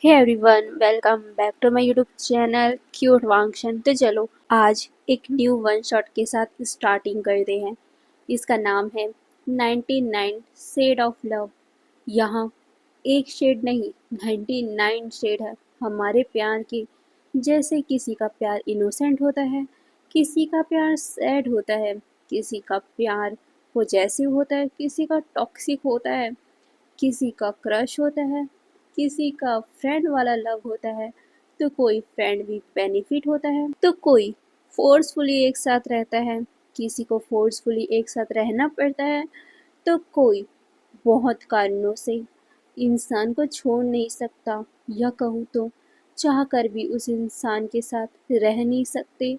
Hey everyone, welcome back to my YouTube channel cute वांगशन। तो चलो आज एक न्यू वन शॉट के साथ स्टार्टिंग करते हैं। इसका नाम है 99 शेड ऑफ लव। यहाँ एक शेड नहीं 99 शेड है हमारे प्यार के। जैसे किसी का प्यार इनोसेंट होता है, किसी का प्यार सैड होता है, किसी का प्यार पॉजेसिव होता है, किसी का टॉक्सिक होता है, किसी का क्रश होता है, किसी का फ्रेंड वाला लव होता है, तो कोई फ्रेंड भी बेनिफिट होता है, तो कोई फोर्सफुली एक साथ रहता है, किसी को फोर्सफुली एक साथ रहना पड़ता है, तो कोई बहुत कारणों से इंसान को छोड़ नहीं सकता, या कहूँ तो चाह कर भी उस इंसान के साथ रह नहीं सकते।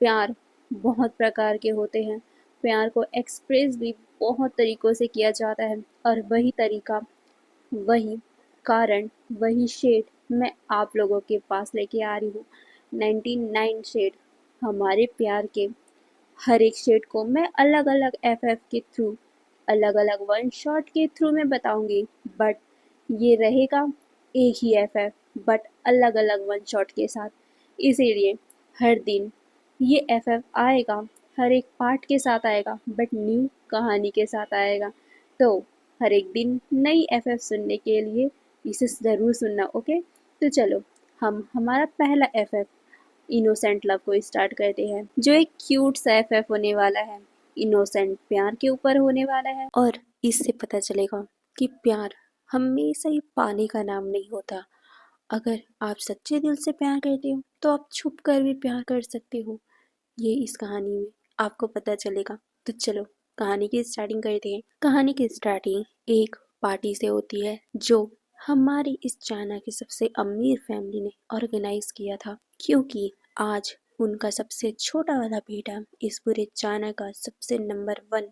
प्यार बहुत प्रकार के होते हैं। प्यार को एक्सप्रेस भी बहुत तरीक़ों से किया जाता है, और वही तरीका, वही कारण, वही शेड मैं आप लोगों के पास लेके आ रही हूँ। 99 शेड हमारे प्यार के। हर एक शेड को मैं अलग अलग एफएफ के थ्रू, अलग अलग वन शॉट के थ्रू मैं बताऊंगी, बट ये रहेगा एक ही एफएफ, बट अलग अलग वन शॉट के साथ। इसीलिए हर दिन ये एफएफ आएगा, हर एक पार्ट के साथ आएगा, बट न्यू कहानी के साथ आएगा। तो हर एक दिन नई एफएफ सुनने के लिए इसे ज़रूर सुनना, ओके। तो चलो हम हमारा पहला एफएफ इनोसेंट लव को स्टार्ट करते हैं, जो एक क्यूट सा एफएफ होने वाला है। इनोसेंट प्यार के ऊपर होने वाला है, और इससे पता चलेगा कि प्यार हमेशा ही पाने का नाम नहीं होता। अगर आप सच्चे दिल से प्यार करते हो तो आप छुप कर भी प्यार कर सकते हो। ये इस कहानी में आपको पता चलेगा। तो चलो कहानी की स्टार्टिंग करते हैं। कहानी की स्टार्टिंग एक पार्टी से होती है, जो हमारी इस चाइना की सबसे अमीर फैमिली ने ऑर्गेनाइज किया था, क्योंकि आज उनका सबसे छोटा वाला बेटा इस पूरे चाइना का सबसे नंबर 1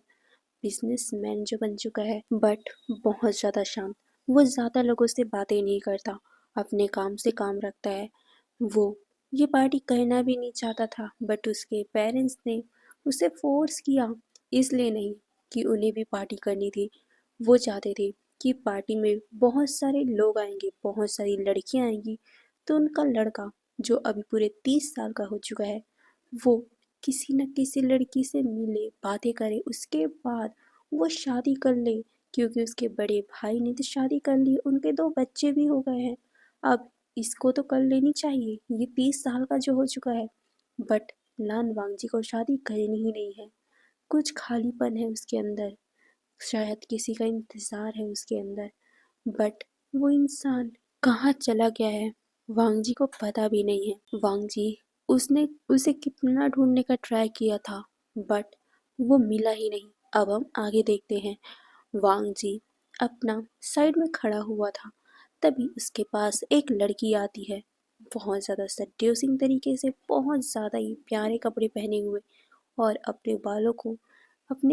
बिजनेसमैन जो बन चुका है, बट बहुत ज़्यादा शांत। वो ज़्यादा लोगों से बातें नहीं करता, अपने काम से काम रखता है। वो ये पार्टी करना भी नहीं चाहता था, बट उसके पेरेंट्स ने उसे फोर्स किया। इसलिए नहीं कि उन्हें भी पार्टी करनी थी, वो चाहते थे कि पार्टी में बहुत सारे लोग आएंगे, बहुत सारी लड़कियां आएंगी, तो उनका लड़का जो अभी पूरे 30 साल का हो चुका है, वो किसी न किसी लड़की से मिले, बातें करे, उसके बाद वो शादी कर ले। क्योंकि उसके बड़े भाई ने तो शादी कर ली, उनके 2 बच्चे भी हो गए हैं। अब इसको तो कर लेनी चाहिए, ये 30 साल का जो हो चुका है। बट लान वांगजी को शादी करनी ही नहीं है। कुछ खालीपन है उसके अंदर, शायद किसी का इंतज़ार है उसके अंदर। बट वो इंसान कहाँ चला गया है, वांगजी को पता भी नहीं है। वांगजी उसने उसे कितना ढूंढने का ट्राई किया था, बट वो मिला ही नहीं। अब हम आगे देखते हैं। वांगजी अपना साइड में खड़ा हुआ था, तभी उसके पास एक लड़की आती है, बहुत ज़्यादा सेड्यूसिंग तरीके से, बहुत ज़्यादा ही प्यारे कपड़े पहने हुए, और अपने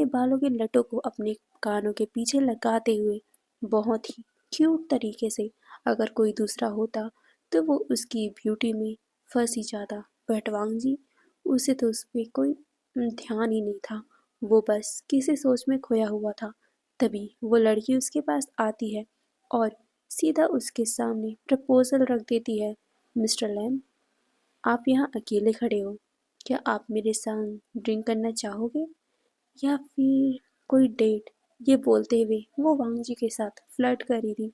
बालों के लटों को अपने कानों के पीछे लगाते हुए, बहुत ही क्यूट तरीके से। अगर कोई दूसरा होता तो वो उसकी ब्यूटी में फंस ही जाता, बट वांगजी, उसे तो उस पर कोई ध्यान ही नहीं था। वो बस किसी सोच में खोया हुआ था। तभी वो लड़की उसके पास आती है और सीधा उसके सामने प्रपोजल रख देती है। मिस्टर लैन, आप यहाँ अकेले खड़े हो, क्या आप मेरे संग ड्रिंक करना चाहोगे, या फिर कोई डेट। ये बोलते हुए वो वांगजी के साथ फ्लर्ट कर रही थी,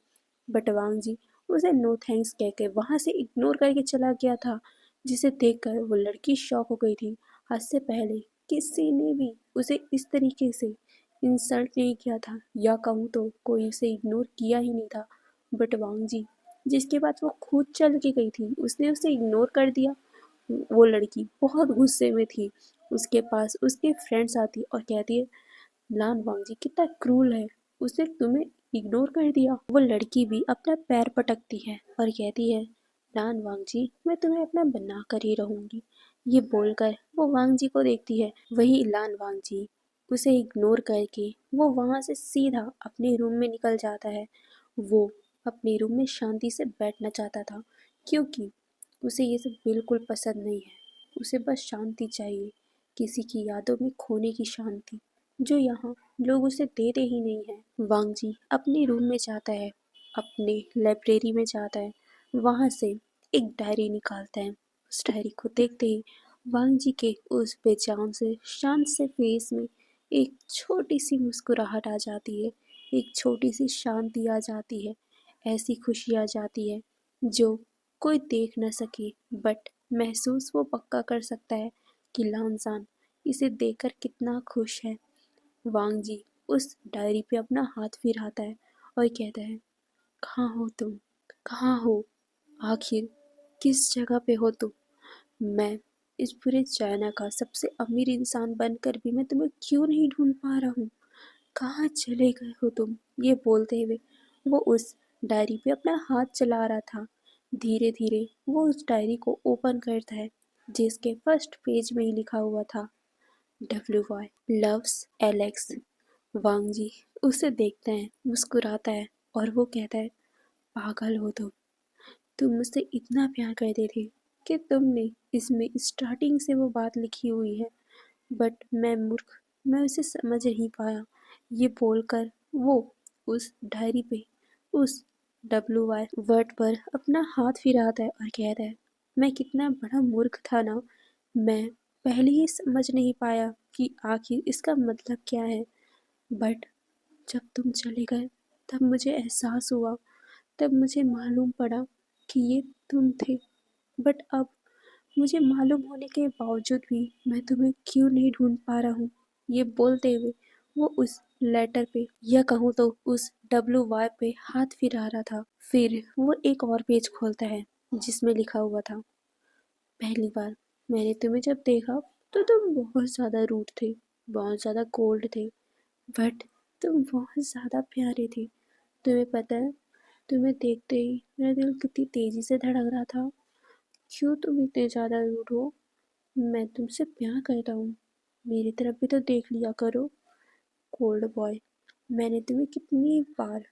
बट वांगजी उसे नो थैंक्स कह के वहाँ से इग्नोर करके चला गया था, जिसे देखकर वो लड़की शॉक हो गई थी। आज से पहले किसी ने भी उसे इस तरीके से इंसल्ट नहीं किया था, या कहूँ तो कोई उसे इग्नोर किया ही नहीं था। बट वांगजी, जिसके बाद वो खुद चल के गई थी, उसने उसे इग्नोर कर दिया। वो लड़की बहुत गुस्से में थी। उसके पास उसके फ्रेंड्स आती और कहती है, लान वांगजी कितना क्रूल है, उसने तुम्हें इग्नोर कर दिया। वो लड़की भी अपना पैर पटकती है और कहती है, लान वांगजी मैं तुम्हें अपना बना कर ही रहूंगी। ये बोलकर वो वांगजी को देखती है। वही लान वांगजी उसे इग्नोर करके वो वहाँ से सीधा अपने रूम में निकल जाता है। वो अपने रूम में शांति से बैठना चाहता था, क्योंकि उसे ये सब बिल्कुल पसंद नहीं है। उसे बस शांति चाहिए, किसी की यादों में खोने की शांति, जो यहाँ लोग उसे देते ही नहीं हैं। वांगजी अपने रूम में जाता है, अपने लाइब्रेरी में जाता है, वहाँ से एक डायरी निकालता है। उस डायरी को देखते ही वांग जी के उस बेजान से शांत से फेस में एक छोटी सी मुस्कुराहट आ जाती है, एक छोटी सी शांति आ जाती है, ऐसी खुशी आ जाती है जो कोई देख न सके, बट महसूस वो पक्का कर सकता है कि लामजान इसे देखकर कितना खुश है। वांग जी उस डायरी पे अपना हाथ फिराता है और कहता है, कहाँ हो तुम? कहाँ हो? आखिर किस जगह पे हो तुम? मैं इस पूरे चाइना का सबसे अमीर इंसान बनकर भी मैं तुम्हें क्यों नहीं ढूंढ पा रहा हूँ? कहाँ चले गए हो तुम? ये बोलते हुए वो उस डायरी पे अपना हाथ चला रहा था। धीरे धीरे वो उस डायरी को ओपन करता है, जिसके फर्स्ट पेज में ही लिखा हुआ था, WY लव्स एलेक्स। वांग जी उसे देखते हैं, मुस्कुराता है और वो कहता है, पागल हो तुम मुझसे इतना प्यार करते थे कि तुमने इसमें स्टार्टिंग से वो बात लिखी हुई है, बट मैं मूर्ख, मैं उसे समझ नहीं पाया। ये बोलकर वो उस डायरी पे उस WY वर्ड पर अपना हाथ फिराता है और कहता है, मैं कितना बड़ा मूर्ख था ना, मैं पहले ही समझ नहीं पाया कि आखिर इसका मतलब क्या है, बट जब तुम चले गए तब मुझे एहसास हुआ, तब मुझे मालूम पड़ा कि ये तुम थे। बट अब मुझे मालूम होने के बावजूद भी मैं तुम्हें क्यों नहीं ढूंढ पा रहा हूँ। ये बोलते हुए वो उस लेटर पे या कहूँ तो उस WY पे हाथ फिरा रहा था। फिर वो एक और पेज खोलता है जिसमें लिखा हुआ था, पहली बार मैंने तुम्हें जब देखा तो तुम बहुत ज़्यादा रूड थे, बहुत ज़्यादा कोल्ड थे, बट तुम बहुत ज़्यादा प्यारे थे। तुम्हें पता है, तुम्हें देखते ही मेरा दिल कितनी तेज़ी से धड़क रहा था। क्यों तुम इतने ज़्यादा रूड हो? मैं तुमसे प्यार करता हूँ, मेरी तरफ भी तो देख लिया करो। कोल्ड बॉय, मैंने तुम्हें कितनी बार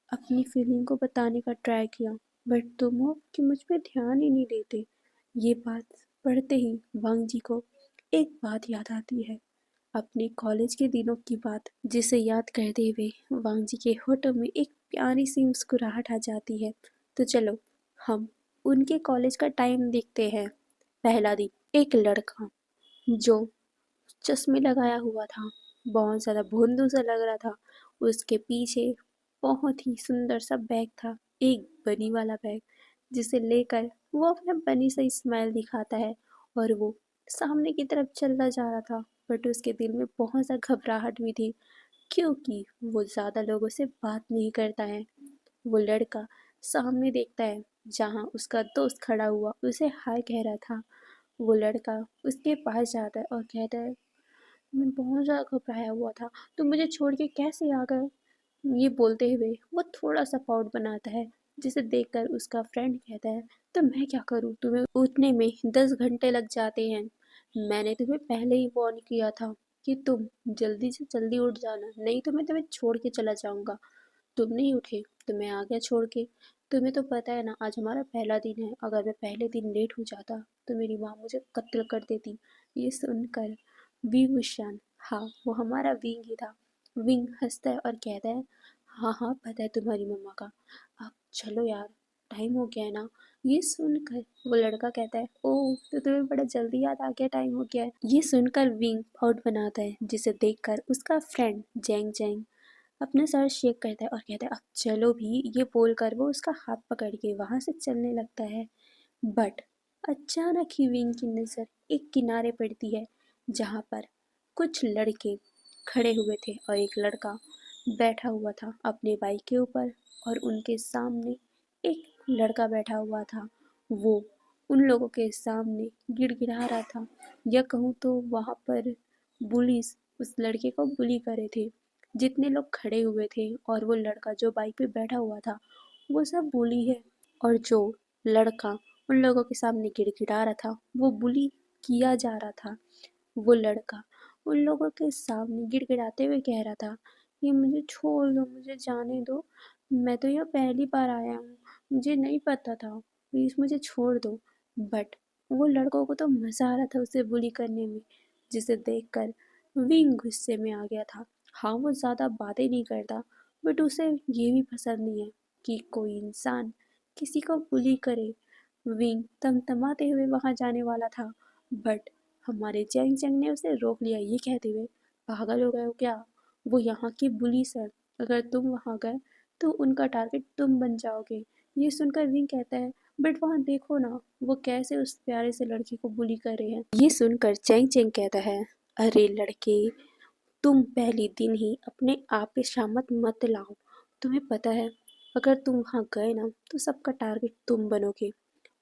अपनी फीलिंग को बताने का ट्राई किया, बट तुम हो कि मुझ पे ध्यान ही नहीं देते। ये बात पढ़ते ही वांग जी को एक बात याद आती है, अपने कॉलेज के दिनों की बात, जिसे याद करते हुए वांग जी के होठों में एक प्यारी सी मुस्कुराहट आ जाती है। तो चलो हम उनके कॉलेज का टाइम देखते हैं। पहला दिन, एक लड़का जो चश्मे लगाया हुआ था, बहुत ज़्यादा भोंदू सा लग रहा था, उसके पीछे बहुत ही सुंदर सा बैग था, एक बनी वाला बैग, जिसे लेकर वो अपना बनी सा स्माइल दिखाता है और वो सामने की तरफ चलता जा रहा था, बट उसके दिल में बहुत सा घबराहट भी थी क्योंकि वो ज़्यादा लोगों से बात नहीं करता है। वो लड़का सामने देखता है जहाँ उसका दोस्त खड़ा हुआ उसे हाय कह रहा था। वो लड़का उसके पास जाता है और कहता है, मैं बहुत ज़्यादा घबराया हुआ था, तुम मुझे छोड़ के कैसे आ गए? ये बोलते हुए वो थोड़ा सा पाउट बनाता है, जिसे देखकर उसका फ्रेंड कहता है, तो मैं क्या करूँ, तुम्हें उठने में 10 घंटे लग जाते हैं। मैंने तुम्हें पहले ही वार्न किया था कि तुम जल्दी से जल्दी उठ जाना, नहीं तो मैं तुम्हें छोड़ के चला जाऊंगा। तुम नहीं उठे तो मैं आ गया छोड़ के। तुम्हें तो पता है ना, आज हमारा पहला दिन है, अगर मैं पहले दिन लेट हो जाता तो मेरी माँ मुझे कत्ल कर देती। ये सुनकर विभूषण, हाँ वो हमारा विंग ही था, विंग हंसता है और कहता है, हाँ हाँ पता है तुम्हारी मम्मा का, अब चलो यार टाइम हो गया है ना। ये सुनकर वो लड़का कहता है, ओह तो तुम्हें बड़ा जल्दी याद आ गया, टाइम हो गया है। ये सुनकर विंग आउट बनाता है, जिसे देखकर उसका फ्रेंड जैंग जैंग अपना सर शेक करता है और कहता है, अब चलो भी। ये बोलकर वो उसका हाथ पकड़ के वहां से चलने लगता है, बट अचानक ही विंग की नज़र एक किनारे पड़ती है जहाँ पर कुछ लड़के खड़े हुए थे और एक लड़का बैठा हुआ था अपने बाइक के ऊपर, और उनके सामने एक लड़का बैठा हुआ था। वो उन लोगों के सामने गिड़गिड़ा रहा था, या कहूँ तो वहाँ पर बुलीज उस लड़के को बुली करे थे। जितने लोग खड़े हुए थे और वो लड़का जो बाइक पे बैठा हुआ था, वो सब बुली है, और जो लड़का उन लोगों के सामने गिड़गिड़ा रहा था वो बुली किया जा रहा था। वो लड़का उन लोगों के सामने गिड़गिड़ाते हुए कह रहा था, ये मुझे छोड़ दो, मुझे जाने दो, मैं तो यहाँ पहली बार आया हूँ, मुझे नहीं पता था, प्लीज़ मुझे छोड़ दो। बट वो लड़कों को तो मज़ा आ रहा था उसे बुली करने में, जिसे देखकर विंग गुस्से में आ गया था। हाँ वो ज़्यादा बातें नहीं करता, बट उसे ये भी पसंद नहीं है कि कोई इंसान किसी को बुली करे। विंग तमतमाते हुए वहां जाने वाला था, बट हमारे चैंग चैंग ने उसे रोक लिया, ये कहते हुए, पागल हो गए हो क्या? वो यहाँ की पुलिस है, अगर तुम वहाँ गए तो उनका टारगेट तुम बन जाओगे। ये सुनकर विंग कहता है, बट वहाँ देखो ना, वो कैसे उस प्यारे से लड़के को बुली कर रहे हैं। ये सुनकर चैंग चैंग कहता है, अरे लड़के, तुम पहले दिन ही अपने आप पे शामत मत लाओ। तुम्हें पता है, अगर तुम वहाँ गए ना तो सबका टारगेट तुम बनोगे।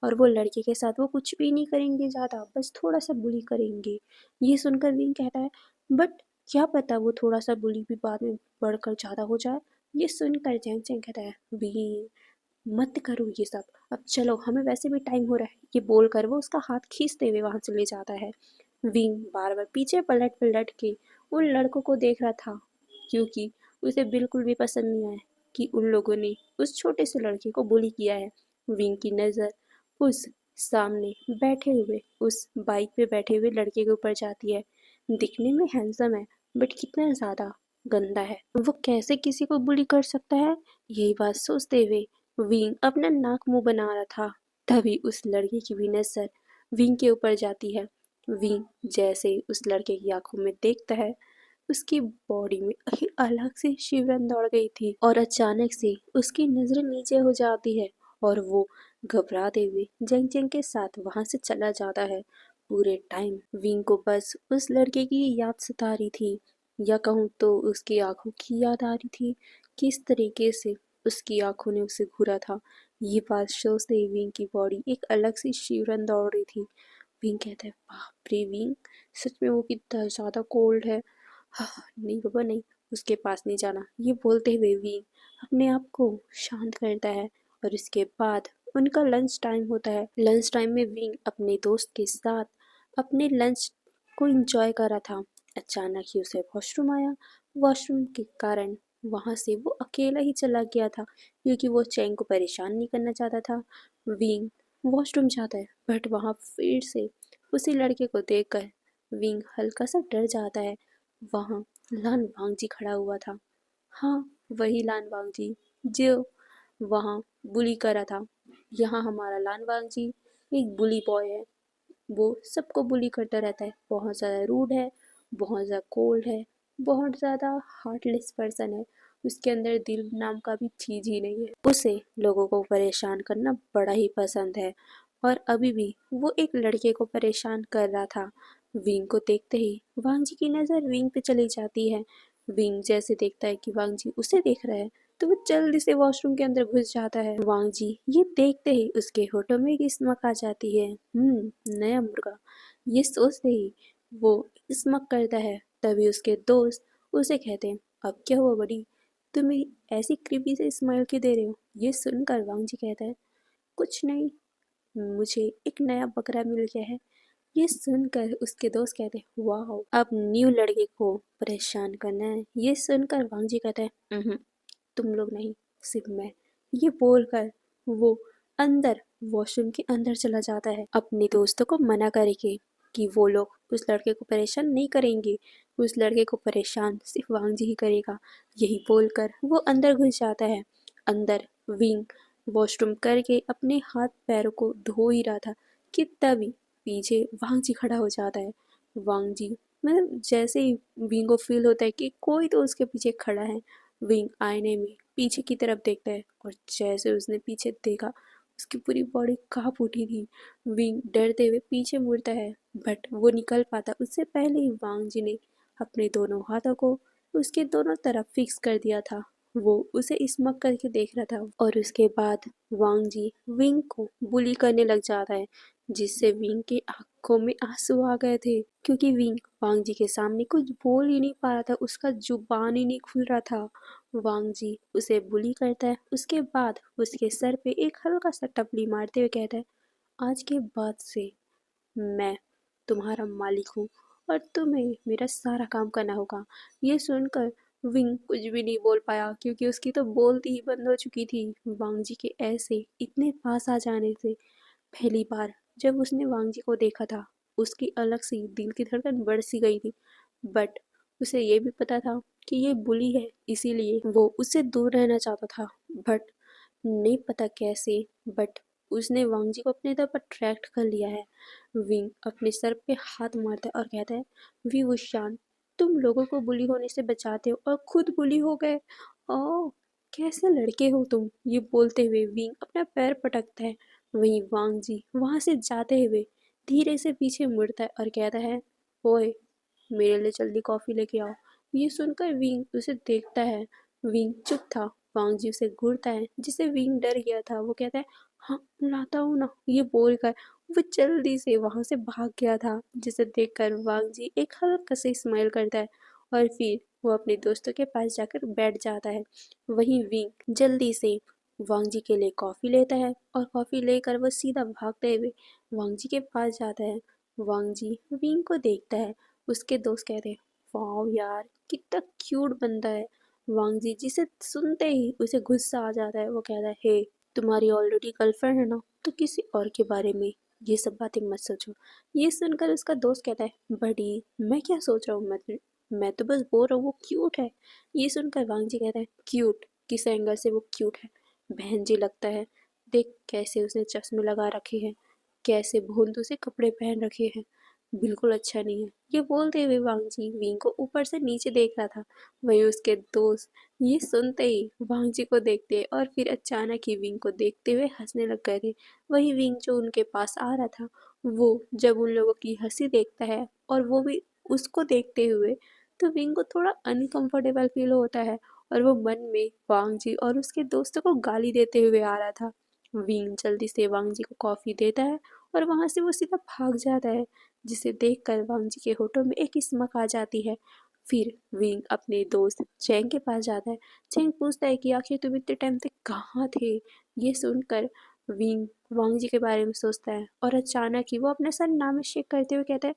और वो लड़के के साथ वो कुछ भी नहीं करेंगे ज़्यादा, बस थोड़ा सा बुली करेंगे। ये सुनकर विंग कहता है, बट क्या पता वो थोड़ा सा बुली भी बाद में बढ़कर ज़्यादा हो जाए। ये सुनकर चैंग चैंग कहता है, विंग मत करो ये सब, अब चलो, हमें वैसे भी टाइम हो रहा है। ये बोलकर वो उसका हाथ खींचते हुए वहाँ से ले जाता है। विंग बार बार पीछे पलट पलट के उन लड़कों को देख रहा था, क्योंकि उसे बिल्कुल भी पसंद नहीं आया कि उन लोगों ने उस छोटे से लड़के को बुली किया है। विंग की नज़र उस सामने बैठे हुए, उस बाइक पे बैठे हुए लड़के के ऊपर जाती है। दिखने में हैंडसम है, बट कितना ज़्यादा गंदा है। वो कैसे किसी को बुली कर सकता है? यही बात सोचते हुए विंग अपना नाक मुंह बना रहा था, तभी उस लड़के की भी नज़र विंग के ऊपर जाती है। विंग जैसे उस लड़के की आंखों में देखता है, उसकी बॉडी में एक अलग सी शिवरन दौड़ गई थी और अचानक से उसकी नजर नीचे हो जाती है और वो घबराते हुए जेंग जेंग के साथ वहां से चला जाता है। पूरे टाइम विंग को बस उस लड़के की याद सता रही थी, या कहूँ तो उसकी आंखों की याद आ रही थी, किस तरीके से उसकी आंखों ने उसे घूरा था। ये बात सोचते ही विंग की बॉडी एक अलग सी शिवरन दौड़ रही थी। विंग कहता है, बाप रे विंग, सच में वो कितना ज़्यादा कोल्ड है। हाँ, नहीं बाबा नहीं, उसके पास नहीं जाना। ये बोलते हुए विंग अपने आप को शांत करता है और इसके बाद उनका लंच टाइम होता है। लंच टाइम में विंग अपने दोस्त के साथ अपने लंच को एंजॉय कर रहा था। अचानक ही उसे वॉशरूम आया। वॉशरूम के कारण वहाँ से वो अकेला ही चला गया था, क्योंकि वो चैंग को परेशान नहीं करना चाहता था। विंग वॉशरूम जाता है, बट वहाँ फिर से उसी लड़के को देखकर विंग हल्का सा डर जाता है। वहाँ लान वांगजी खड़ा हुआ था। हाँ, वही लान वांगजी जो वहाँ बुली करा था। यहाँ हमारा लान वांगजी एक बुली बॉय है। वो सबको बुली करता रहता है, बहुत ज़्यादा रूड है, बहुत ज़्यादा कोल्ड है, बहुत ज़्यादा हार्टलेस पर्सन है। उसके अंदर दिल नाम का भी चीज़ ही नहीं है। उसे लोगों को परेशान करना बड़ा ही पसंद है, और अभी भी वो एक लड़के को परेशान कर रहा था। विंग को देखते ही वांग जी की नज़र विंग पे चली जाती है। विंग जैसे देखता है कि वांग जी उसे देख रहा है, तो वो जल्दी से वॉशरूम के अंदर घुस जाता है। वांग जी ये देखते ही उसके होठों में एक स्मक आ जाती है। नया मुर्गा, ये सोचते ही वो स्मक करता है। तभी उसके दोस्त उसे कहते हैं, अब क्या हुआ बड़ी, तुम ऐसी क्रीपी से स्माइल क्यों दे रहे हो? ये सुनकर वांग जी कहता है, कुछ नहीं, मुझे एक नया बकरा मिल गया है। ये सुनकर उसके दोस्त कहते हैं, वाह, अब न्यू लड़के को परेशान करना है। ये सुनकर वांग जी कहते हैं, तुम लोग नहीं, सिर्फ मैं। ये बोलकर वो अंदर वॉशरूम के अंदर चला जाता है, अपने दोस्तों को मना करके कि वो लोग उस लड़के को परेशान नहीं करेंगे, उस लड़के को परेशान सिर्फ वांगजी ही करेगा। यही बोलकर वो अंदर घुस जाता है। अंदर विंग वॉशरूम करके अपने हाथ पैरों को धो ही रहा था कि तभी पीछे वांगजी खड़ा हो जाता है। वांगजी मतलब जैसे ही विंग को फील होता है कि कोई तो उसके पीछे खड़ा है, विंग आईने में पीछे की तरफ देखता है, और जैसे उसने पीछे देखा, उसकी पूरी बॉडी कांप उठी थी। विंग डरते हुए पीछे मुड़ता है, बट वो निकल पाता उससे पहले ही वांग जी ने अपने दोनों हाथों को उसके दोनों तरफ फिक्स कर दिया था। वो उसे स्मक करके देख रहा था, और उसके बाद वांग जी विंग को बुली करने लग जाता है, जिससे विंग की आंखों में आंसू आ गए थे, क्योंकि विंग वांग जी के सामने कुछ बोल ही नहीं पा रहा था, उसका जुबान ही नहीं खुल रहा था। वांग जी उसे बुली करता है, उसके बाद उसके सर पे एक हल्का सा टपली मारते हुए कहता है, आज के बाद से मैं तुम्हारा मालिक हूँ और तुम्हें मेरा सारा काम करना होगा। ये सुनकर विंग कुछ भी नहीं बोल पाया, क्योंकि उसकी तो बोलती ही बंद हो चुकी थी। वांग जी के ऐसे इतने पास आ जाने से पहली बार जब उसने वांग जी को देखा था, उसकी अलग सी दिल की धड़कन बढ़ सी गई थी। बट उसे ये भी पता था कि ये बुली है, इसीलिए वो उससे दूर रहना चाहता था। बट नहीं पता कैसे, बट उसने वांग जी को अपने तरफ अट्रैक्ट कर लिया है। विंग अपने सर पे हाथ मारता है और कहता है, वी वुशान, तुम लोगों को बुली होने से बचाते हो और खुद बुली हो गए। ओह, कैसे लड़के हो तुम। ये बोलते हुए विंग अपना पैर पटकता है। वहीं वांग जी वहां से जाते हुए धीरे से पीछे मुड़ता है और कहता है, ओए, मेरे लिए जल्दी कॉफी लेके आओ। ये सुनकर विंग उसे देखता है। विंग चुप था। वांग जी उसे घूरता है, जिससे विंग डर गया था। वो कहता है, हाँ लाता हूँ ना। ये बोलकर वो जल्दी से वहां से भाग गया था, जिसे देखकर वांग जी एक हल्का से स्माइल करता है और फिर वो अपने दोस्तों के पास जाकर बैठ जाता है। वहीं विंग जल्दी से वांग जी के लिए कॉफी लेता है और कॉफी लेकर वो सीधा भागते हुए वांग जी के पास जाता है। वांग जी विंग को देखता है। उसके दोस्त कहते हैं, वाओ यार, कितना क्यूट बंदा है। वांग जी जिसे सुनते ही उसे गुस्सा आ जाता है। वो कहता है, हे, तुम्हारी ऑलरेडी गर्लफ्रेंड है ना, तो किसी और के बारे में ये सब बातें मत सोचो। ये सुनकर उसका दोस्त कहता है, बड़ी, मैं क्या सोच रहा हूँ, मैं तो बस बोल रहा हूँ वो क्यूट है। ये सुनकर वांग जी कहता है, क्यूट, किस एंगल से वो क्यूट है। बहन जी लगता है, देख कैसे उसने चश्मे लगा रखे हैं, कैसे भोंदू से कपड़े पहन रखे हैं, बिल्कुल अच्छा नहीं है। ये बोलते हुए वांग जी विंग को ऊपर से नीचे देख रहा था। वहीं उसके दोस्त ये सुनते ही वांग जी को देखते और फिर अचानक ही विंग को देखते हुए हंसने लग गए थे। वही विंग जो उनके पास आ रहा था, वो जब उन लोगों की हंसी देखता है और वो भी उसको देखते हुए, तो विंग को थोड़ा अनकंफर्टेबल फील होता है और वो मन में वांग जी और उसके दोस्तों को गाली देते हुए आ रहा था। विंग जल्दी से वांग जी को कॉफी देता है और वहां से वो सीधा भाग जाता है, जिसे देखकर वांग जी के होठों में एक स्मक आ जाती है। फिर विंग अपने दोस्त चैंग के पास जाता है। चैंग पूछता है कि आखिर तुम इतने टाइम तक कहाँ थे। ये सुनकर विंग वांग जी के बारे में सोचता है और अचानक ही वो अपने सर नामे शेक करते हुए कहता है,